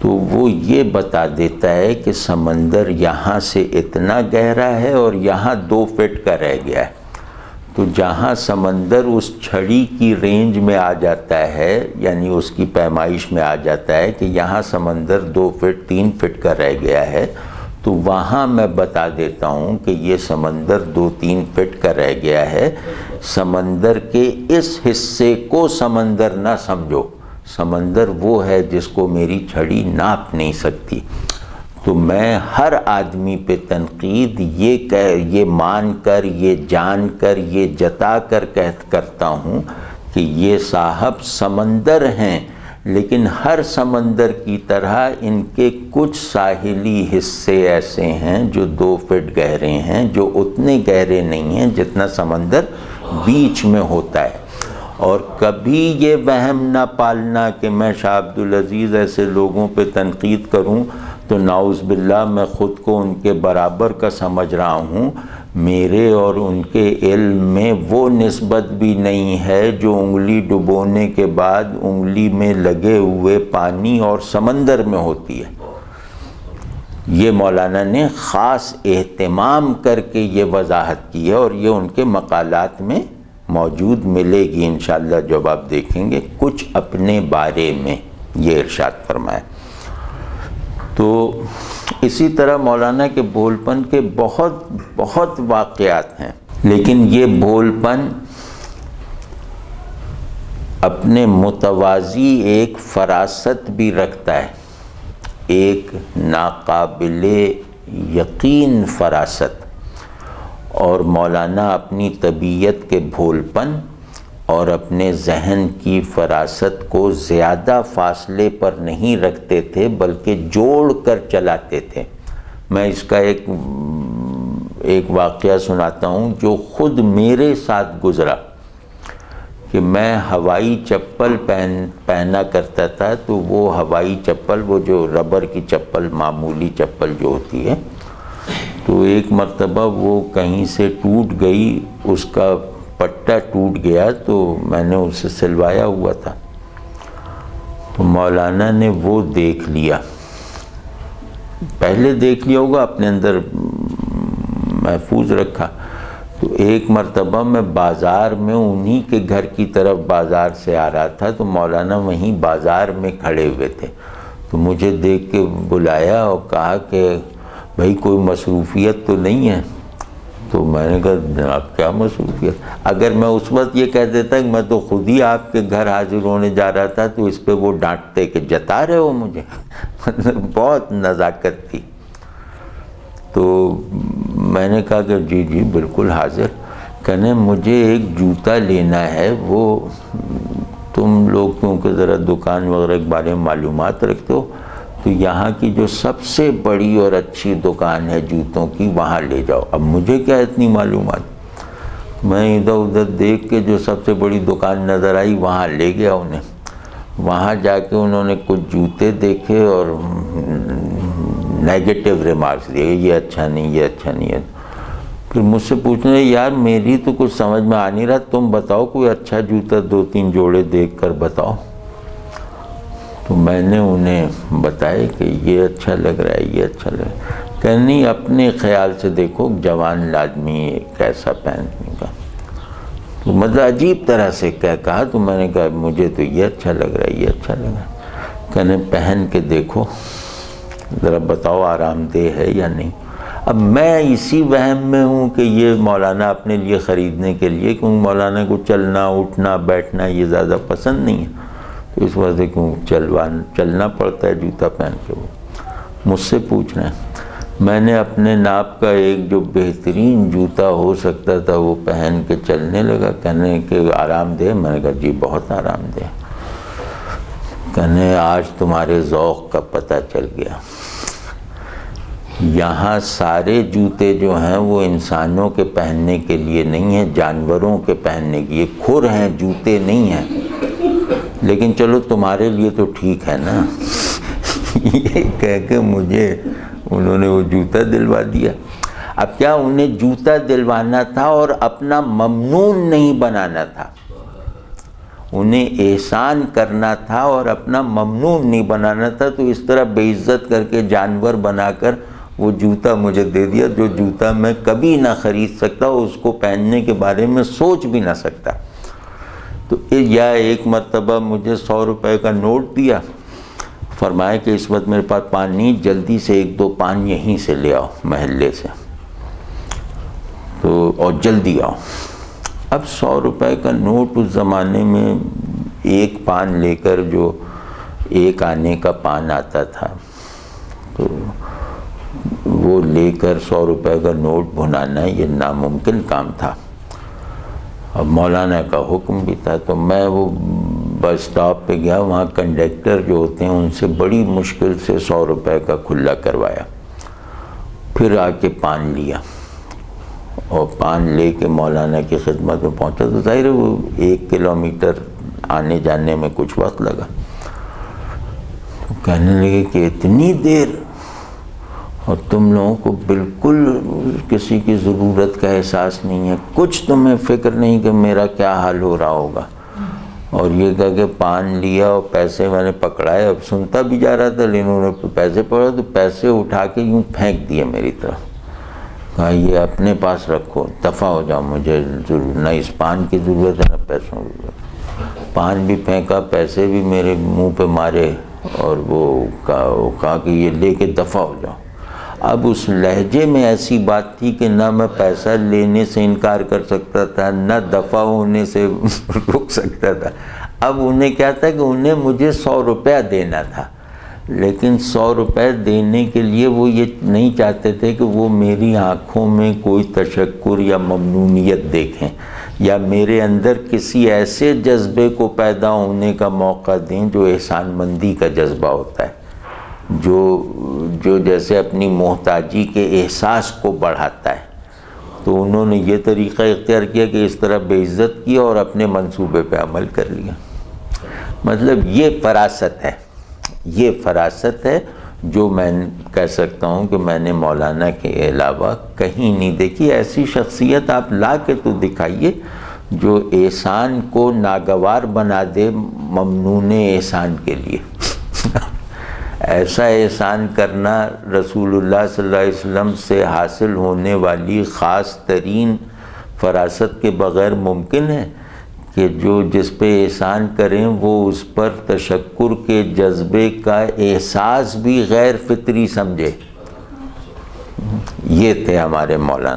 تو وہ یہ بتا دیتا ہے کہ سمندر یہاں سے اتنا گہرا ہے اور یہاں 2 فٹ کا رہ گیا ہے۔ تو جہاں سمندر اس چھڑی کی رینج میں آ جاتا ہے، یعنی اس کی پیمائش میں آ جاتا ہے کہ یہاں سمندر 2 فٹ 3 فٹ کا رہ گیا ہے، تو وہاں میں بتا دیتا ہوں کہ یہ سمندر 2-3 فٹ کا رہ گیا ہے، سمندر کے اس حصے کو سمندر نہ سمجھو، سمندر وہ ہے جس کو میری چھڑی ناپ نہیں سکتی۔ تو میں ہر آدمی پہ تنقید یہ مان کر، یہ جان کر، یہ جتا کر کرتا ہوں کہ یہ صاحب سمندر ہیں، لیکن ہر سمندر کی طرح ان کے کچھ ساحلی حصے ایسے ہیں جو 2 فٹ گہرے ہیں، جو اتنے گہرے نہیں ہیں جتنا سمندر بیچ میں ہوتا ہے۔ اور کبھی یہ وہم نہ پالنا کہ میں شاہ عبدالعزیز ایسے لوگوں پہ تنقید کروں تو نعوذ باللہ میں خود کو ان کے برابر کا سمجھ رہا ہوں۔ میرے اور ان کے علم میں وہ نسبت بھی نہیں ہے جو انگلی ڈبونے کے بعد انگلی میں لگے ہوئے پانی اور سمندر میں ہوتی ہے۔ یہ مولانا نے خاص اہتمام کر کے یہ وضاحت کی ہے، اور یہ ان کے مقالات میں موجود ملے گی انشاءاللہ جب آپ دیکھیں گے۔ کچھ اپنے بارے میں یہ ارشاد فرمایا۔ تو اسی طرح مولانا کے بھول پن کے بہت واقعات ہیں، لیکن یہ بھول پن اپنے متوازی ایک فراست بھی رکھتا ہے، ایک ناقابل یقین فراست۔ اور مولانا اپنی طبیعت کے بھول پن اور اپنے ذہن کی فراست کو زیادہ فاصلے پر نہیں رکھتے تھے، بلکہ جوڑ کر چلاتے تھے۔ میں اس کا ایک واقعہ سناتا ہوں جو خود میرے ساتھ گزرا، کہ میں ہوائی چپل پہنا کرتا تھا، تو وہ ہوائی چپل، وہ جو ربر کی چپل، معمولی چپل جو ہوتی ہے، تو ایک مرتبہ وہ کہیں سے ٹوٹ گئی، اس کا پٹا ٹوٹ گیا، تو میں نے اسے سلوایا ہوا تھا، تو مولانا نے وہ دیکھ لیا، پہلے دیکھ لیا ہوگا، اپنے اندر محفوظ رکھا۔ تو ایک مرتبہ میں بازار میں انہی کے گھر کی طرف بازار سے آ رہا تھا، تو مولانا وہیں بازار میں کھڑے ہوئے تھے، تو مجھے دیکھ کے بلایا اور کہا کہ بھائی کوئی مصروفیت تو نہیں ہے؟ تو میں نے کہا جناب کیا مصروفیت؟ اگر میں اس وقت یہ کہہ دیتا کہ میں تو خود ہی آپ کے گھر حاضر ہونے جا رہا تھا، تو اس پہ وہ ڈانٹتے کہ جتا رہے ہو مجھے۔ بہت نزاکت تھی۔ تو میں نے کہا کہ جی جی بالکل حاضر۔ کہنے مجھے ایک جوتا لینا ہے، وہ تم لوگ کیونکہ ذرا دکان وغیرہ کے بارے میں معلومات رکھتے ہو، تو یہاں کی جو سب سے بڑی اور اچھی دکان ہے جوتوں کی، وہاں لے جاؤ۔ اب مجھے کیا اتنی معلومات، میں ادھر ادھر دیکھ کے جو سب سے بڑی دکان نظر آئی وہاں لے گیا انہیں۔ وہاں جا کے انہوں نے کچھ جوتے دیکھے اور نیگیٹو ریمارکس دیے، یہ اچھا نہیں، یہ اچھا نہیں ہے۔ پھر مجھ سے پوچھنے یار میری تو کچھ سمجھ میں آ نہیں رہا، تم بتاؤ کوئی اچھا جوتا 2-3 جوڑے دیکھ کر بتاؤ۔ تو میں نے انہیں بتایا کہ یہ اچھا لگ رہا ہے، یہ اچھا لگ رہا ہے۔ کہ نہیں اپنے خیال سے دیکھو جوان آدمی کیسا پہننے کا، تو مطلب عجیب طرح سے کہا۔ تو میں نے کہا مجھے تو یہ اچھا لگ رہا ہے، یہ اچھا لگ رہا ہے۔ کہنے پہن کے دیکھو ذرا بتاؤ آرام دہ ہے یا نہیں۔ اب میں اسی وہم میں ہوں کہ یہ مولانا اپنے لیے خریدنے کے لیے، کیونکہ مولانا کو چلنا اٹھنا بیٹھنا یہ زیادہ پسند نہیں ہے، تو اس وجہ سے کیوں چلنا پڑتا ہے جوتا پہن کے۔ وہ مجھ سے پوچھ رہے ہیں۔ میں نے اپنے ناپ کا ایک جو بہترین جوتا ہو سکتا تھا وہ پہن کے چلنے لگا۔ کہنے کہ آرام دہ؟ میں نے کہا جی بہت آرام دہ۔ کہنے آج تمہارے ذوق کا پتہ چل گیا، یہاں سارے جوتے جو ہیں وہ انسانوں کے پہننے کے لیے نہیں ہیں، جانوروں کے پہننے کے، یہ کھر ہیں، جوتے نہیں ہیں، لیکن چلو تمہارے لیے تو ٹھیک ہے نا۔ یہ کہہ کے مجھے انہوں نے وہ جوتا دلوا دیا۔ اب کیا انہیں جوتا دلوانا تھا اور اپنا ممنون نہیں بنانا تھا، انہیں احسان کرنا تھا اور اپنا ممنون نہیں بنانا تھا، تو اس طرح بے عزت کر کے جانور بنا کر وہ جوتا مجھے دے دیا جو جوتا میں کبھی نہ خرید سکتا، اس کو پہننے کے بارے میں سوچ بھی نہ سکتا۔ تو یا ایک مرتبہ مجھے 100 روپے کا نوٹ دیا، فرمایا کہ اس وقت میرے پاس پان نہیں، جلدی سے 1-2 پان یہیں سے لے آؤ محلے سے، تو اور جلدی آؤ۔ اب 100 روپے کا نوٹ اس زمانے میں ایک پان لے کر جو 1 آنے کا پان آتا تھا، تو وہ لے کر 100 روپے کا نوٹ بھنانا یہ ناممکن کام تھا۔ اب مولانا کا حکم بھی تھا، تو میں وہ بس اسٹاپ پہ گیا، وہاں کنڈکٹر جو ہوتے ہیں ان سے بڑی مشکل سے 100 روپے کا کھلا کروایا، پھر آ کے پان لیا، اور پان لے کے مولانا کی خدمت میں پہنچا۔ تو ظاہر ہے وہ 1 کلومیٹر آنے جانے میں کچھ وقت لگا، تو کہنے لگے کہ اتنی دیر، اور تم لوگوں کو بالکل کسی کی ضرورت کا احساس نہیں ہے، کچھ تمہیں فکر نہیں کہ میرا کیا حال ہو رہا ہوگا۔ اور یہ کہا کہ پان لیا اور پیسے میں نے پکڑائے، اب سنتا بھی جا رہا تھا لیکن انہوں نے پیسے پکڑا تو پیسے اٹھا کے یوں پھینک دیے میری طرف، کہا یہ اپنے پاس رکھو، دفع ہو جاؤ، مجھے نہ اس پان کی ضرورت ہے نہ پیسوں کی ضرورت۔ پان بھی پھینکا، پیسے بھی میرے منہ پہ مارے، اور وہ کہا کہ یہ لے کے دفع ہو جاؤ۔ اب اس لہجے میں ایسی بات تھی کہ نہ میں پیسہ لینے سے انکار کر سکتا تھا، نہ دفع ہونے سے رک سکتا تھا۔ اب انہیں کیا تھا کہ انہیں مجھے 100 روپیہ دینا تھا، لیکن 100 روپے دینے کے لیے وہ یہ نہیں چاہتے تھے کہ وہ میری آنکھوں میں کوئی تشکر یا ممنونیت دیکھیں، یا میرے اندر کسی ایسے جذبے کو پیدا ہونے کا موقع دیں جو احسان مندی کا جذبہ ہوتا ہے، جو جیسے اپنی محتاجی کے احساس کو بڑھاتا ہے۔ تو انہوں نے یہ طریقہ اختیار کیا کہ اس طرح بے عزت کیا اور اپنے منصوبے پہ عمل کر لیا۔ مطلب یہ فراست ہے، یہ فراست ہے جو میں کہہ سکتا ہوں کہ میں نے مولانا کے علاوہ کہیں نہیں دیکھی۔ ایسی شخصیت آپ لا کے تو دکھائیے جو احسان کو ناگوار بنا دے ممنون احسان کے لیے۔ ایسا احسان کرنا رسول اللہ صلی اللہ علیہ وسلم سے حاصل ہونے والی خاص ترین فراست کے بغیر ممکن ہے کہ جس پہ احسان کریں وہ اس پر تشکر کے جذبے کا احساس بھی غیر فطری سمجھے۔ یہ تھے ہمارے مولانا۔